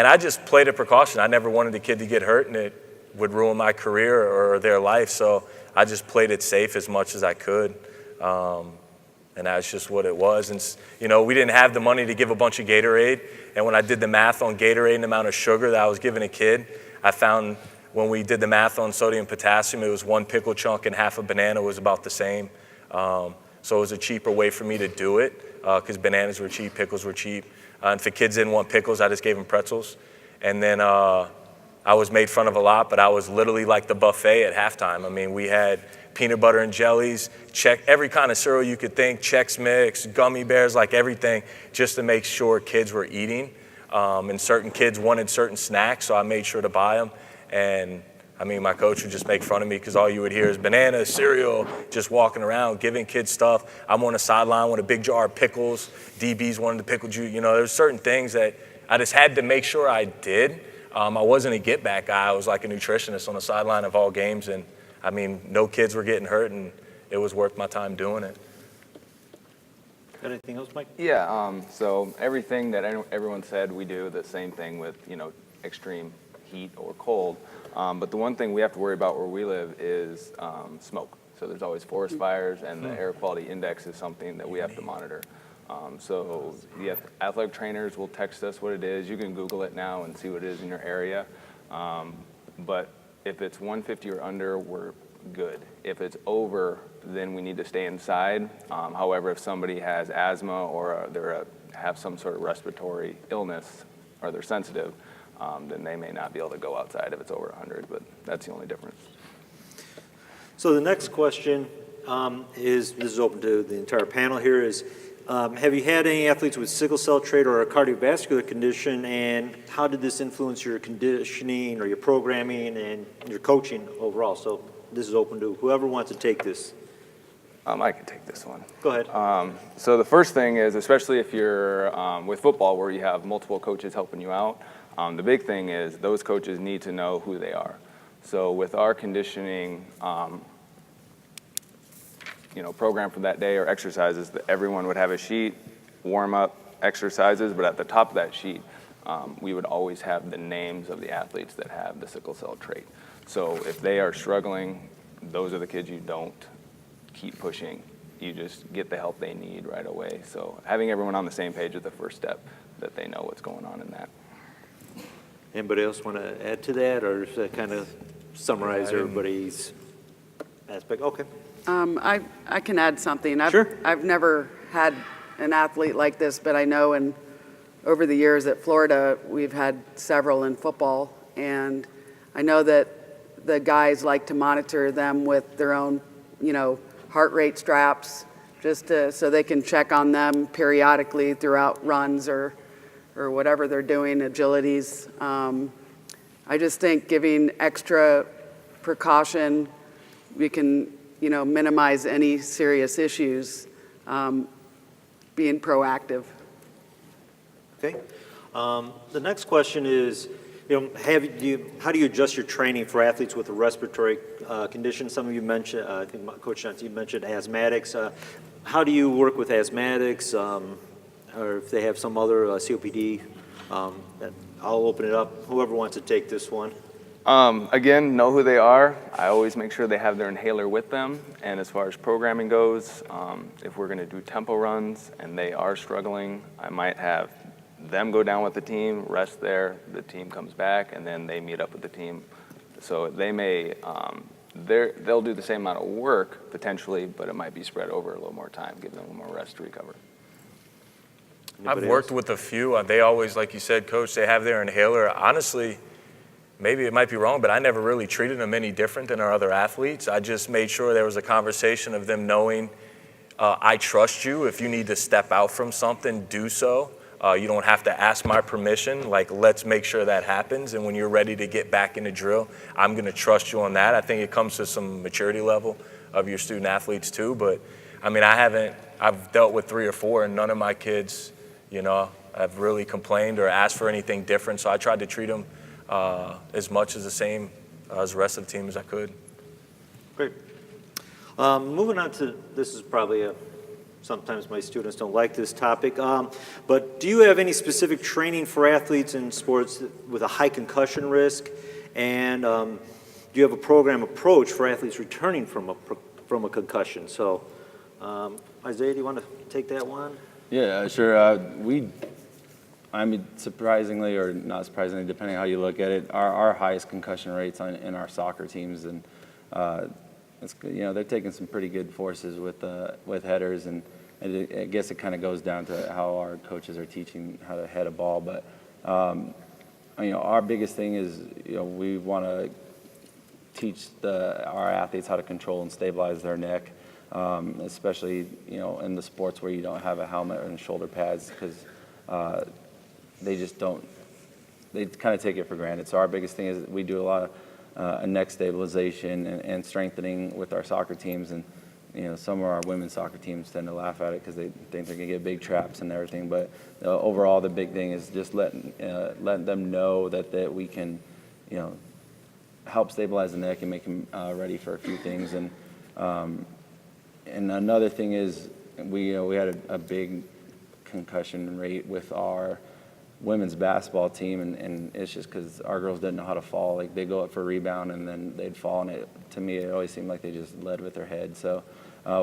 I just played a precaution. I never wanted the kid to get hurt, and it would ruin my career or their life. So I just played it safe as much as I could. And that's just what it was. And, we didn't have the money to give a bunch of Gatorade. And when I did the math on Gatorade and the amount of sugar that I was giving a kid, I found when we did the math on sodium potassium, it was one pickle chunk and half a banana was about the same. So it was a cheaper way for me to do it because bananas were cheap, pickles were cheap. And if the kids didn't want pickles, I just gave them pretzels. And then I was made fun of a lot, but I was literally like the buffet at halftime. I mean, we had peanut butter and jellies, every kind of cereal you could think, Chex Mix, gummy bears, like everything, just to make sure kids were eating. And certain kids wanted certain snacks, so I made sure to buy them. And I mean, my coach would just make fun of me because all you would hear is bananas, cereal, just walking around, giving kids stuff. I'm on the sideline with a big jar of pickles. DBs wanted the pickle juice. You know, there's certain things that I just had to make sure I did. I wasn't a get-back guy. I was like a nutritionist on the sideline of all games. And, I mean, no kids were getting hurt, and it was worth my time doing it. Got anything else, Mike? Yeah, so everything that everyone said, we do the same thing with, extreme heat or cold. But the one thing we have to worry about where we live is smoke. So there's always forest fires, and the air quality index is something that we have to monitor. So the athletic trainers will text us what it is. You can Google it now and see what it is in your area. But if it's 150 or under, we're good. If it's over, then we need to stay inside. However, if somebody has asthma or they have some sort of respiratory illness or they're sensitive, then they may not be able to go outside if it's over 100, but that's the only difference. So the next question this is open to the entire panel here, is have you had any athletes with sickle cell trait or a cardiovascular condition, and how did this influence your conditioning or your programming and your coaching overall? So this is open to whoever wants to take this. I can take this one. Go ahead. So the first thing is, especially if you're with football where you have multiple coaches helping you out, the big thing is those coaches need to know who they are. So with our conditioning, program for that day or exercises, that everyone would have a sheet, warm up, exercises, but at the top of that sheet, we would always have the names of the athletes that have the sickle cell trait. So if they are struggling, those are the kids you don't keep pushing. You just get the help they need right away. So having everyone on the same page is the first step, that they know what's going on in that. Anybody else want to add to that, or does that kind of summarize everybody's aspect? Okay. I can add something. Sure. I've never had an athlete like this, but I know over the years at Florida, we've had several in football, and I know that the guys like to monitor them with their own, heart rate straps, just so they can check on them periodically throughout runs or whatever they're doing, agilities. I just think giving extra precaution, we can, minimize any serious issues, being proactive. Okay. The next question is, how do you adjust your training for athletes with a respiratory condition? Some of you mentioned, I think Coach Johnson, you mentioned asthmatics. How do you work with asthmatics, or if they have some other COPD? I'll open it up. Whoever wants to take this one. Again, know who they are. I always make sure they have their inhaler with them. And as far as programming goes, if we're going to do tempo runs and they are struggling, I might have them go down with the team, rest there, the team comes back, and then they meet up with the team. So they may, they'll do the same amount of work potentially, but it might be spread over a little more time, give them a little more rest to recover. I've worked with a few. They always, like you said, Coach, they have their inhaler. Honestly, maybe it might be wrong, but I never really treated them any different than our other athletes. I just made sure there was a conversation of them knowing, I trust you. If you need to step out from something, do so. You don't have to ask my permission. Like, let's make sure that happens. And when you're ready to get back in the drill, I'm going to trust you on that. I think it comes to some maturity level of your student athletes too. But, I mean, I've dealt with 3 or 4, and none of my kids, have really complained or asked for anything different. So I tried to treat them as much as the same as the rest of the team as I could. Great. Moving on to, this is probably sometimes my students don't like this topic, but do you have any specific training for athletes in sports with a high concussion risk? And do you have a program approach for athletes returning from a concussion? So, Isaiah, do you want to take that one? Yeah, sure. I mean, surprisingly or not surprisingly, depending on how you look at it, our highest concussion rates in our soccer teams, and they're taking some pretty good forces with headers, and I guess it kind of goes down to how our coaches are teaching how to head a ball. But our biggest thing is we want to teach our athletes how to control and stabilize their neck, especially in the sports where you don't have a helmet and shoulder pads, because they just don't. They kind of take it for granted. So our biggest thing is we do a lot a neck stabilization and strengthening with our soccer teams. And some of our women's soccer teams tend to laugh at it because they think they're gonna get big traps and everything. But overall, the big thing is just letting them know that we can, help stabilize the neck and make them ready for a few things. And another thing is we had a big concussion rate with our women's basketball team, and it's just because our girls didn't know how to fall. Like, they'd go up for a rebound and then they'd fall, and to me it always seemed like they just led with their head. So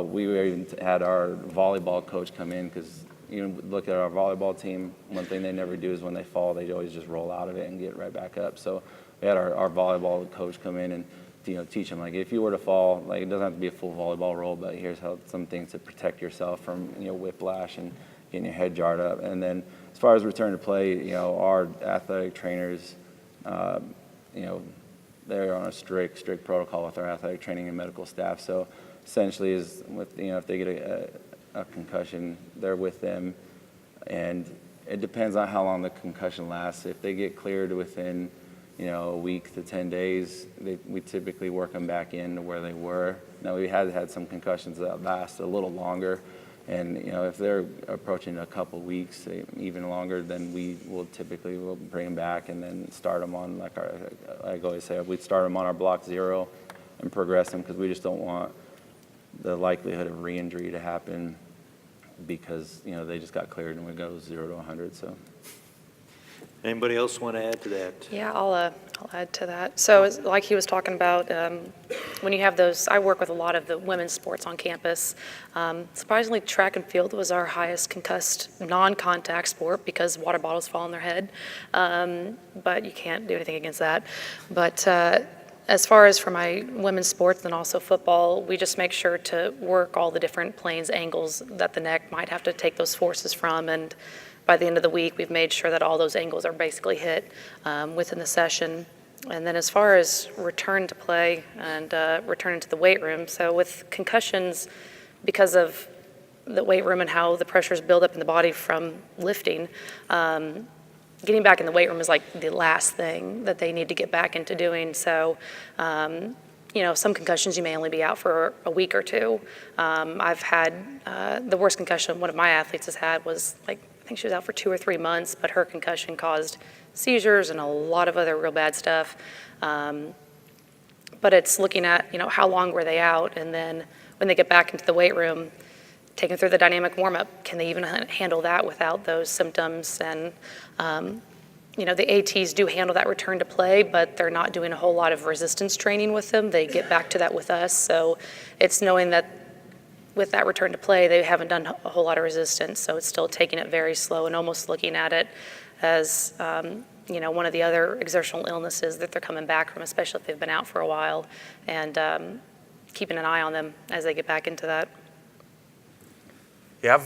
we even had our volleyball coach come in, because look at our volleyball team, one thing they never do is when they fall, they always just roll out of it and get right back up. So we had our volleyball coach come in and teach them, like, if you were to fall, like, it doesn't have to be a full volleyball roll, but here's some things to protect yourself from whiplash and getting your head jarred up. And then as far as return to play, our athletic trainers, they're on a strict protocol with our athletic training and medical staff. So essentially, is with if they get a concussion, they're with them, and it depends on how long the concussion lasts. If they get cleared within a week to 10 days, we typically work them back in to where they were. Now, we had some concussions that last a little longer, and if they're approaching a couple weeks, even longer, then we'll bring them back and then start them on, like I always say, we'd start them on our block 0 and progress them, because we just don't want the likelihood of re-injury to happen because they just got cleared and we go 0 to 100. So. Anybody else want to add to that? Yeah, I'll add to that. So like he was talking about, when you have those, I work with a lot of the women's sports on campus. Surprisingly, track and field was our highest concussed non-contact sport because water bottles fall on their head. But you can't do anything against that. But as far as for my women's sports and also football, we just make sure to work all the different planes, angles that the neck might have to take those forces from. And by the end of the week, we've made sure that all those angles are basically hit within the session. And then as far as return to play and return into the weight room, so with concussions, because of the weight room and how the pressures build up in the body from lifting, getting back in the weight room is like the last thing that they need to get back into doing. So, some concussions you may only be out for a week or two. I've had the worst concussion one of my athletes has had was I think she was out for 2 or 3 months, but her concussion caused seizures and a lot of other real bad stuff. But it's looking at, how long were they out, and then when they get back into the weight room, take them through the dynamic warm-up. Can they even handle that without those symptoms? And, the ATs do handle that return to play, but they're not doing a whole lot of resistance training with them. They get back to that with us. So it's knowing that with that return to play, they haven't done a whole lot of resistance. So it's still taking it very slow and almost looking at it as, one of the other exertional illnesses that they're coming back from, especially if they've been out for a while, and keeping an eye on them as they get back into that. Yeah,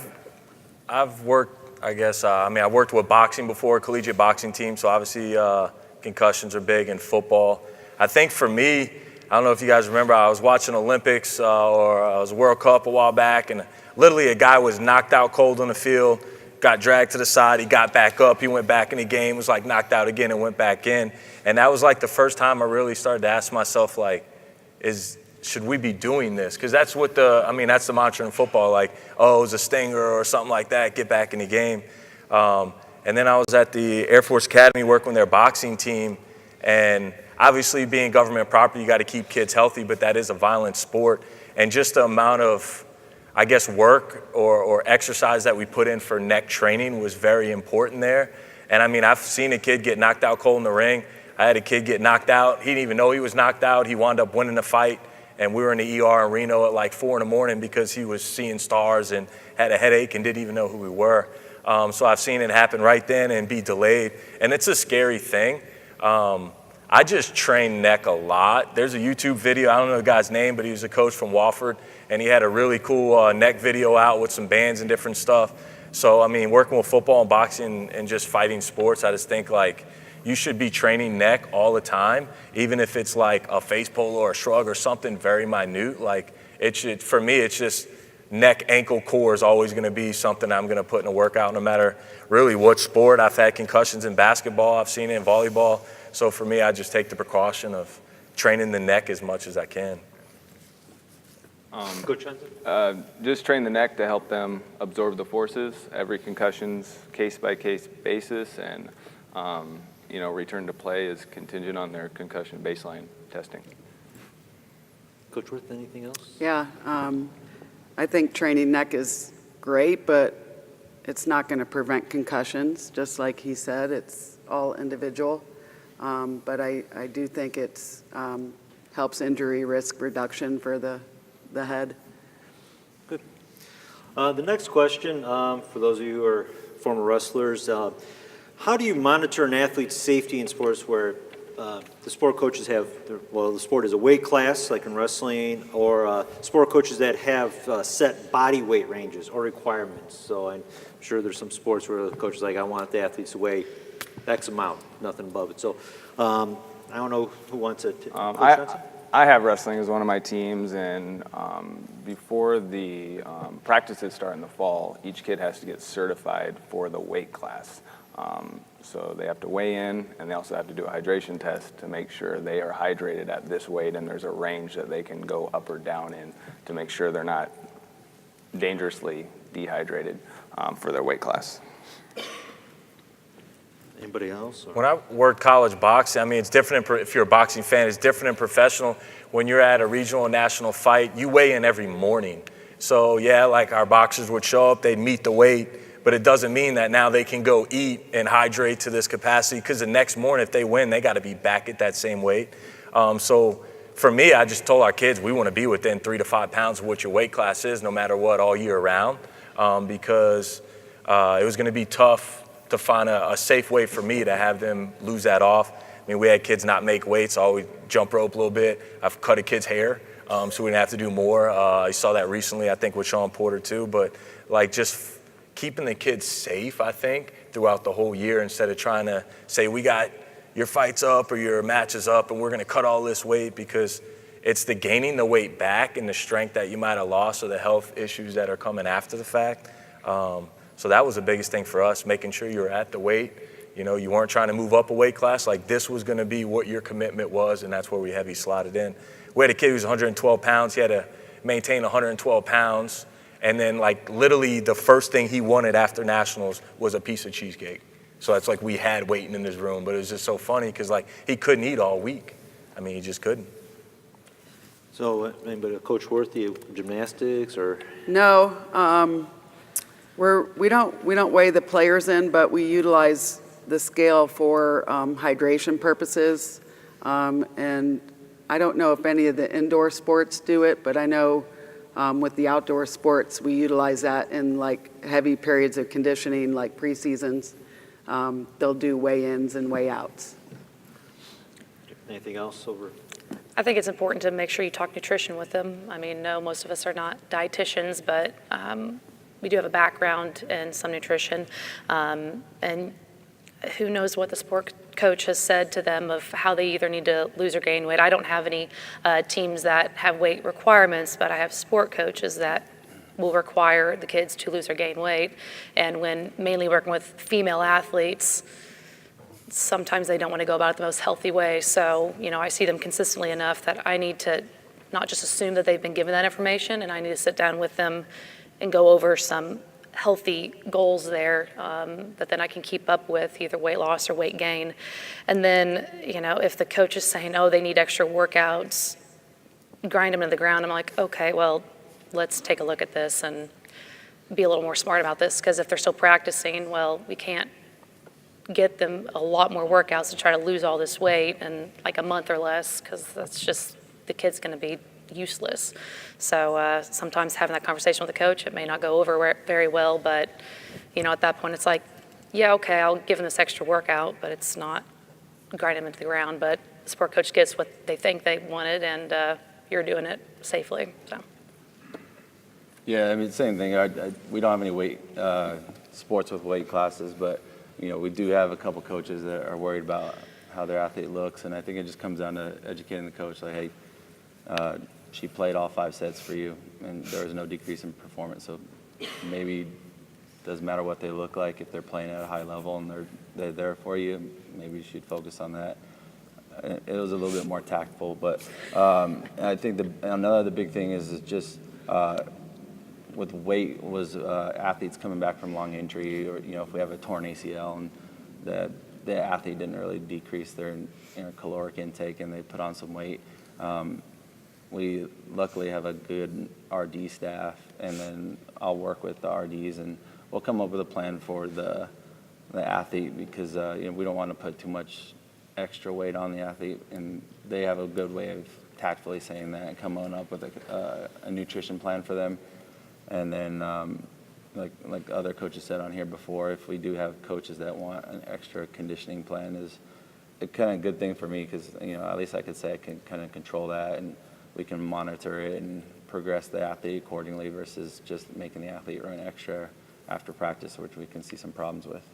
I've worked, I worked with boxing before, collegiate boxing team, so obviously concussions are big in football. I think for me, I don't know if you guys remember, I was watching Olympics or I was World Cup a while back, and literally a guy was knocked out cold on the field, got dragged to the side, he got back up, he went back in the game, was knocked out again and went back in. And that was the first time I really started to ask myself, should we be doing this? Because that's what that's the mantra in football, it was a stinger or something like that, get back in the game. And then I was at the Air Force Academy working with their boxing team, and obviously being government property, you got to keep kids healthy, but that is a violent sport. And just the amount of, work or exercise that we put in for neck training was very important there. And I've seen a kid get knocked out cold in the ring. I had a kid get knocked out. He didn't even know he was knocked out. He wound up winning the fight. And we were in the ER in Reno at 4 a.m. because he was seeing stars and had a headache and didn't even know who we were. So I've seen it happen right then and be delayed. And it's a scary thing. I just train neck a lot. There's a YouTube video, I don't know the guy's name, but he was a coach from Wofford, and he had a really cool neck video out with some bands and different stuff. So, working with football and boxing and just fighting sports, I just think you should be training neck all the time, even if it's a face pull or a shrug or something very minute. For me, it's just neck, ankle, core is always going to be something I'm going to put in a workout, no matter really what sport. I've had concussions in basketball. I've seen it in volleyball. So for me, I just take the precaution of training the neck as much as I can. Coach Johnson? Just train the neck to help them absorb the forces. Every concussion's case-by-case basis, and return to play is contingent on their concussion baseline testing. Coach Worth, anything else? Yeah, I think training neck is great, but it's not going to prevent concussions. Just like he said, it's all individual. But I do think it's helps injury risk reduction for the head. Good. The next question, for those of you who are former wrestlers, how do you monitor an athlete's safety in sports where the sport coaches have, the sport is a weight class, like in wrestling, or sport coaches that have set body weight ranges or requirements? So I'm sure there's some sports where the coach is like, I want the athletes to weigh X amount, nothing above it. So I don't know who wants it. I have wrestling as one of my teams, and before the practices start in the fall, each kid has to get certified for the weight class. So they have to weigh in, and they also have to do a hydration test to make sure they are hydrated at this weight, and there's a range that they can go up or down in to make sure they're not dangerously dehydrated for their weight class. Anybody else? When I worked college boxing, I mean, it's different if you're a boxing fan. It's different in professional. When you're at a regional and national fight, you weigh in every morning. So, yeah, like our boxers would show up, they'd meet the weight, but it doesn't mean that now they can go eat and hydrate to this capacity, because the next morning, if they win, they got to be back at that same weight. So for me, I just told our kids we want to be within 3 to 5 pounds of what your weight class is, no matter what, all year round, because it was going to be tough to find a safe way for me to have them lose that off. I mean, we had kids not make weights, always jump rope a little bit. I've cut a kid's hair, so we didn't have to do more. I saw that recently, I think, with Sean Porter too. But like just keeping the kids safe, I think, throughout the whole year, instead of trying to say, we got your fight's up or your match is up and we're going to cut all this weight, because it's the gaining the weight back and the strength that you might have lost or the health issues that are coming after the fact. So that was the biggest thing for us, making sure you were at the weight. You know, you weren't trying to move up a weight class. Like, this was going to be what your commitment was, and that's where we heavy slotted in. We had a kid who was 112 pounds. He had to maintain 112 pounds. And then, like, literally the first thing he wanted after nationals was a piece of cheesecake. So it's like we had waiting in his room. But it was just so funny because, like, he couldn't eat all week. I mean, he just couldn't. So, anybody, Coach Worthy, gymnastics or? No, we don't weigh the players in, but we utilize the scale for hydration purposes. And I don't know if any of the indoor sports do it, but I know with the outdoor sports, we utilize that in like heavy periods of conditioning, like preseasons. They'll do weigh-ins and weigh-outs. Anything else over? I think it's important to make sure you talk nutrition with them. I mean, no, most of us are not dietitians, but we do have a background in some nutrition. And who knows what the sport coach has said to them of how they either need to lose or gain weight. I don't have any teams that have weight requirements, but I have sport coaches that will require the kids to lose or gain weight. And when mainly working with female athletes, sometimes they don't want to go about it the most healthy way. So, you know, I see them consistently enough that I need to not just assume that they've been given that information, and I need to sit down with them and go over some healthy goals there that then I can keep up with, either weight loss or weight gain. And then, you know, if the coach is saying, oh, they need extra workouts, grind them into the ground, I'm like, okay, well, let's take a look at this and be a little more smart about this, because if they're still practicing, well, we can't get them a lot more workouts to try to lose all this weight in like a month or less, because that's just, the kid's going to be useless. So sometimes having that conversation with the coach, it may not go over very well, but you know, at that point it's like, yeah, okay, I'll give them this extra workout, but it's not grind them into the ground. But the sport coach gets what they think they wanted, and you're doing it safely. So. Yeah, I mean, same thing. We don't have any weight sports with weight classes, but you know, we do have a couple coaches that are worried about how their athlete looks, and I think it just comes down to educating the coach, like, hey, she played all 5 sets for you, and there was no decrease in performance. So maybe it doesn't matter what they look like if they're playing at a high level and they're there for you. Maybe you should focus on that. it was a little bit more tactful. But I think another big thing is just with weight was athletes coming back from long injury, or if we have a torn ACL and the athlete didn't really decrease their caloric intake and they put on some weight. We luckily have a good RD staff, and then I'll work with the RDs and we'll come up with a plan for the athlete, because we don't want to put too much extra weight on the athlete, and they have a good way of tactfully saying that and coming up with a nutrition plan for them. And then like other coaches said on here before, if we do have coaches that want an extra conditioning plan, is a kind of good thing for me, because at least I could say I can kind of control that, and we can monitor it and progress the athlete accordingly, versus just making the athlete run extra after practice, which we can see some problems with.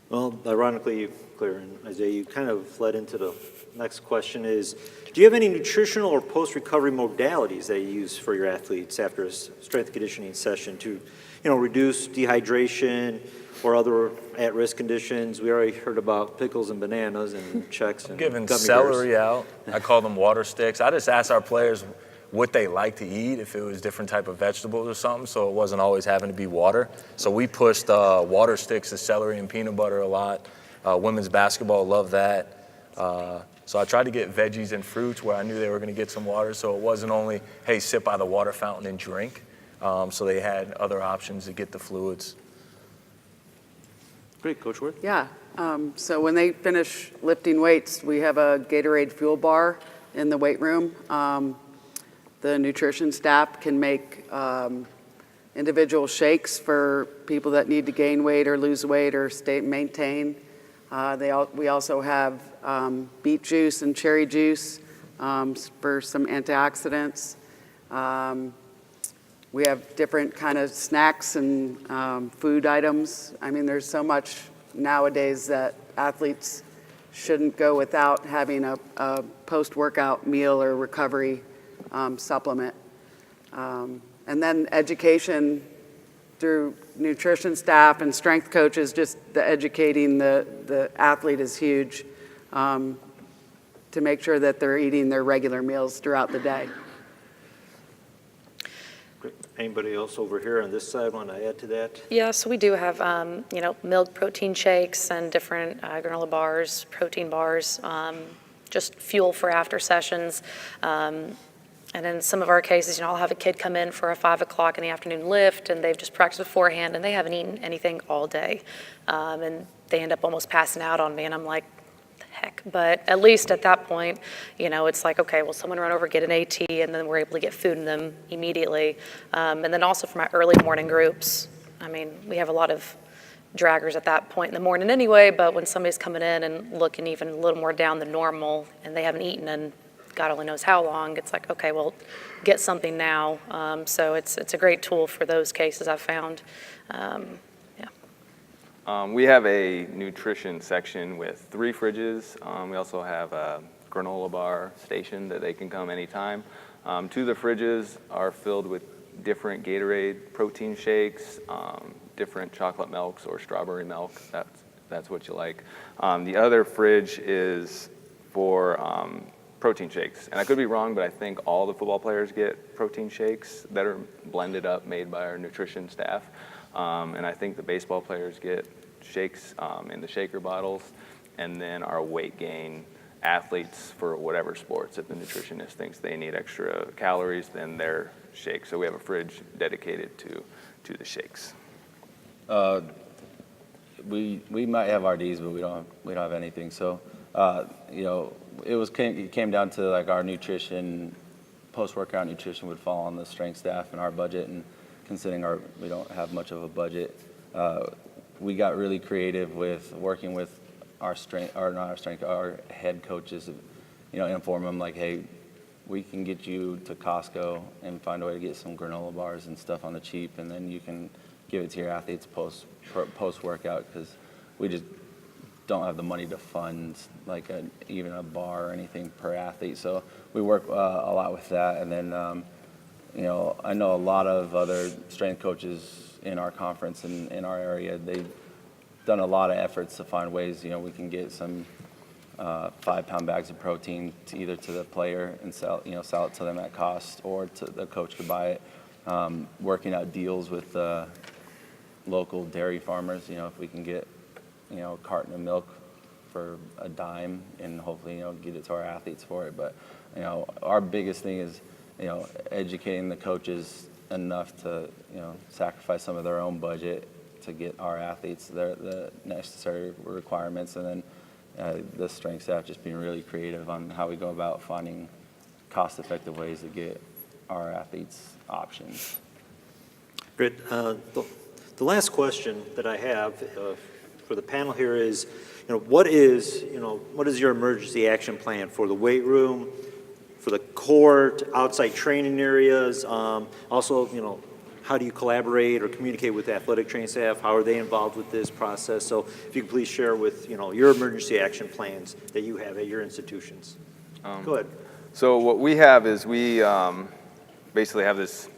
Well, ironically, Claire and Isaiah, you kind of led into the next question is, do you have any nutritional or post-recovery modalities that you use for your athletes after a strength conditioning session to, reduce dehydration or other at-risk conditions? We already heard about pickles and bananas and checks and Giving gummy celery bears. out. I call them water sticks. I just ask our players what they like to eat, if it was different type of vegetables or something, so it wasn't always having to be water. So we pushed water sticks of celery and peanut butter a lot. Women's basketball loved that. So I tried to get veggies and fruits where I knew they were going to get some water, so it wasn't only, hey, sit by the water fountain and drink. So they had other options to get the fluids. Great, Coach Worth. Yeah. So when they finish lifting weights, we have a Gatorade fuel bar in the weight room. The nutrition staff can make individual shakes for people that need to gain weight or lose weight or maintain. We also have beet juice and cherry juice for some antioxidants. We have different kind of snacks and food items. I mean, there's so much nowadays that athletes shouldn't go without having a post-workout meal or recovery supplement. And then education through nutrition staff and strength coaches, just the educating the athlete is huge, to make sure that they're eating their regular meals throughout the day. Great. Anybody else over here on this side want to add to that? Yeah, so we do have, milk protein shakes and different granola bars, protein bars, just fuel for after sessions. And in some of our cases, I'll have a kid come in for a 5 o'clock in the afternoon lift, and they've just practiced beforehand, and they haven't eaten anything all day. And they end up almost passing out on me, and I'm like, the heck? But at least at that point, it's like, okay, well, someone run over, get an AT, and then we're able to get food in them immediately. And then also for my early morning groups, we have a lot of draggers at that point in the morning anyway, but when somebody's coming in and looking even a little more down than normal, and they haven't eaten in God only knows how long, it's like, okay, well, get something now. So it's a great tool for those cases I've found. We have a nutrition section with 3 fridges. We also have a granola bar station that they can come anytime. 2 of the fridges are filled with different Gatorade protein shakes, different chocolate milks or strawberry milk. That's what you like. The other fridge is for protein shakes. And I could be wrong, but I think all the football players get protein shakes that are blended up, made by our nutrition staff. And I think the baseball players get shakes in the shaker bottles. And then our weight gain athletes for whatever sports, if the nutritionist thinks they need extra calories, then their shakes. So we have a fridge dedicated to the shakes. We might have RDs, but we don't have anything. So it came down to like our nutrition, post-workout nutrition would fall on the strength staff and our budget, and considering we don't have much of a budget, we got really creative with working with our head coaches, inform them like, hey, we can get you to Costco and find a way to get some granola bars and stuff on the cheap, and then you can give it to your athletes post-workout, because we just don't have the money to fund like even a bar or anything per athlete. So we work a lot with that. And then, I know a lot of other strength coaches in our conference and in our area, they've done a lot of efforts to find ways, we can get some 5-pound bags of protein to either to the player and sell it to them at cost, or to the coach could buy it. Working out deals with local dairy farmers, if we can get, a carton of milk for a dime, and hopefully, get it to our athletes for it. But, our biggest thing is, educating the coaches enough to, sacrifice some of their own budget to get our athletes the necessary requirements, and then the strength staff just being really creative on how we go about finding cost-effective ways to get our athletes options. Great. The last question that I have for the panel here is, what is your emergency action plan for the weight room, for the court, outside training areas? Also, how do you collaborate or communicate with the athletic training staff? How are they involved with this process? So if you could please share with, your emergency action plans that you have at your institutions. Go ahead. So what we have is we basically have this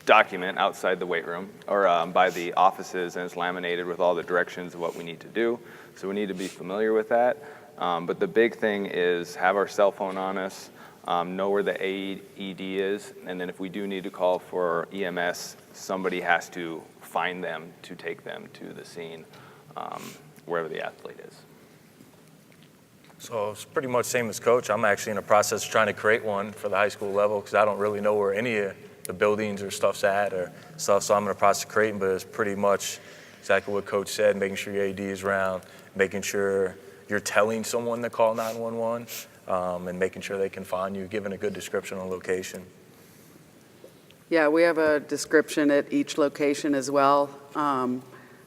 document outside the weight room or by the offices, and it's laminated with all the directions of what we need to do. So we need to be familiar with that. But the big thing is have our cell phone on us, know where the AED is, and then if we do need to call for EMS, somebody has to find them to take them to the scene, wherever the athlete is. So it's pretty much same as coach. I'm actually in the process of trying to create one for the high school level because I don't really know where any of the buildings or stuff's at or stuff. So I'm in the process of creating, but it's pretty much exactly what coach said, making sure your AD is around, making sure you're telling someone to call 911, and making sure they can find you, giving a good description on location. Yeah, we have a description at each location as well. A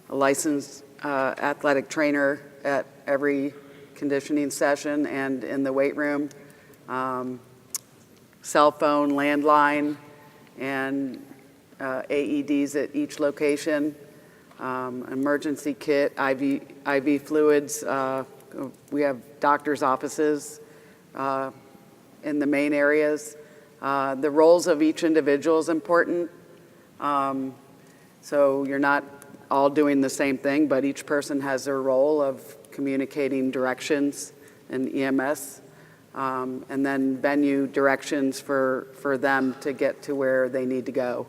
licensed athletic trainer at every conditioning session and in the weight room. Cell phone, landline, and AEDs at each location. Emergency kit, IV fluids. We have doctor's offices in the main areas. The roles of each individual is important. So you're not all doing the same thing, but each person has their role of communicating directions and EMS, and then venue directions for them to get to where they need to go.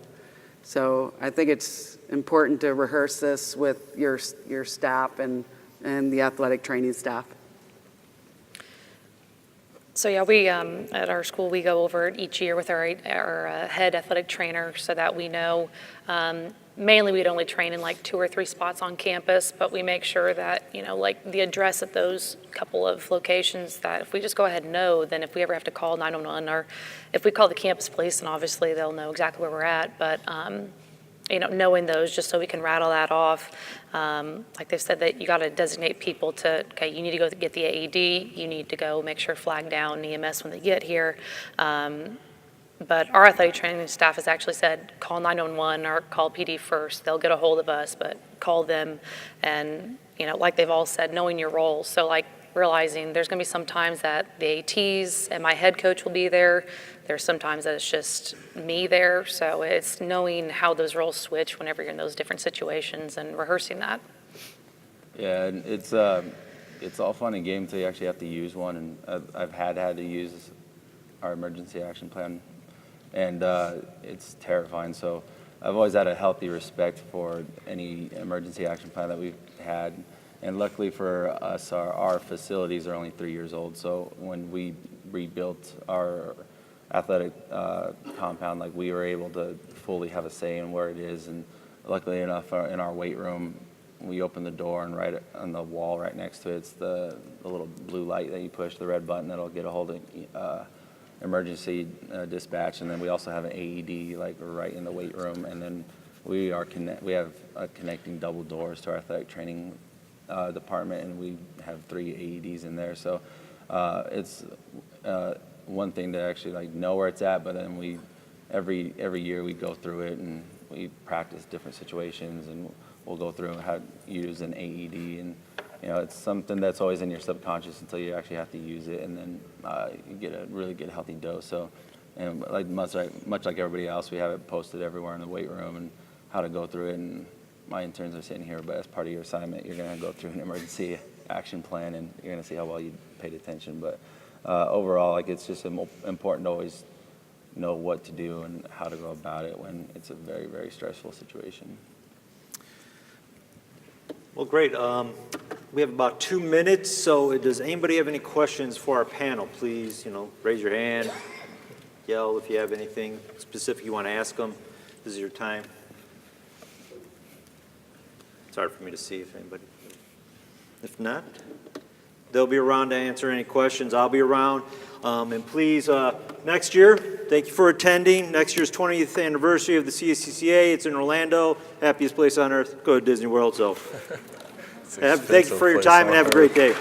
So I think it's important to rehearse this with your staff and the athletic training staff. So yeah, we at our school we go over it each year with our head athletic trainer so that we know. Mainly we'd only train in like 2 or 3 spots on campus, but we make sure that, like the address at those couple of locations, that if we just go ahead and know, then if we ever have to call 911 or if we call the campus police, then obviously they'll know exactly where we're at. But knowing those just so we can rattle that off. Like they've said that you got to designate people to, okay, you need to go get the AED, you need to go make sure flag down EMS when they get here. But our athletic training staff has actually said, call 911 or call PD first. They'll get a hold of us, but call them. And, like they've all said, knowing your role. So like realizing there's going to be some times that the ATs and my head coach will be there. There's sometimes that it's just me there. So it's knowing how those roles switch whenever you're in those different situations and rehearsing that. Yeah, and it's all fun and games until you actually have to use one. And I've had to use our emergency action plan, and it's terrifying. So I've always had a healthy respect for any emergency action plan that we've had. And luckily for us, our facilities are only 3 years old. So when we rebuilt our athletic compound, like we were able to fully have a say in where it is. And luckily enough, in our weight room, we open the door, and right on the wall right next to it's the little blue light that you push, the red button that'll get a hold of emergency dispatch. And then we also have an AED like right in the weight room. And then we have connecting double doors to our athletic training department, and we have 3 AEDs in there. So it's one thing to actually like know where it's at, but then every year we go through it and we practice different situations, and we'll go through how to use an AED, and it's something that's always in your subconscious until you actually have to use it, and then you get a really good healthy dose. So, and like much like everybody else, we have it posted everywhere in the weight room and how to go through it. And my interns are sitting here, but as part of your assignment, you're going to go through an emergency action plan, and you're going to see how well you paid attention. But overall, like, it's just important to always know what to do and how to go about it when it's a very, very stressful situation. Well, great. We have about 2 minutes, so does anybody have any questions for our panel? Please, raise your hand, yell if you have anything specific you want to ask them. This is your time. It's hard for me to see if anybody. If not, they'll be around to answer any questions. I'll be around. And please, next year, thank you for attending. Next year's 20th anniversary of the CSCCA. It's in Orlando. Happiest place on earth. Go to Disney World. So, thank you for your time and have a great day.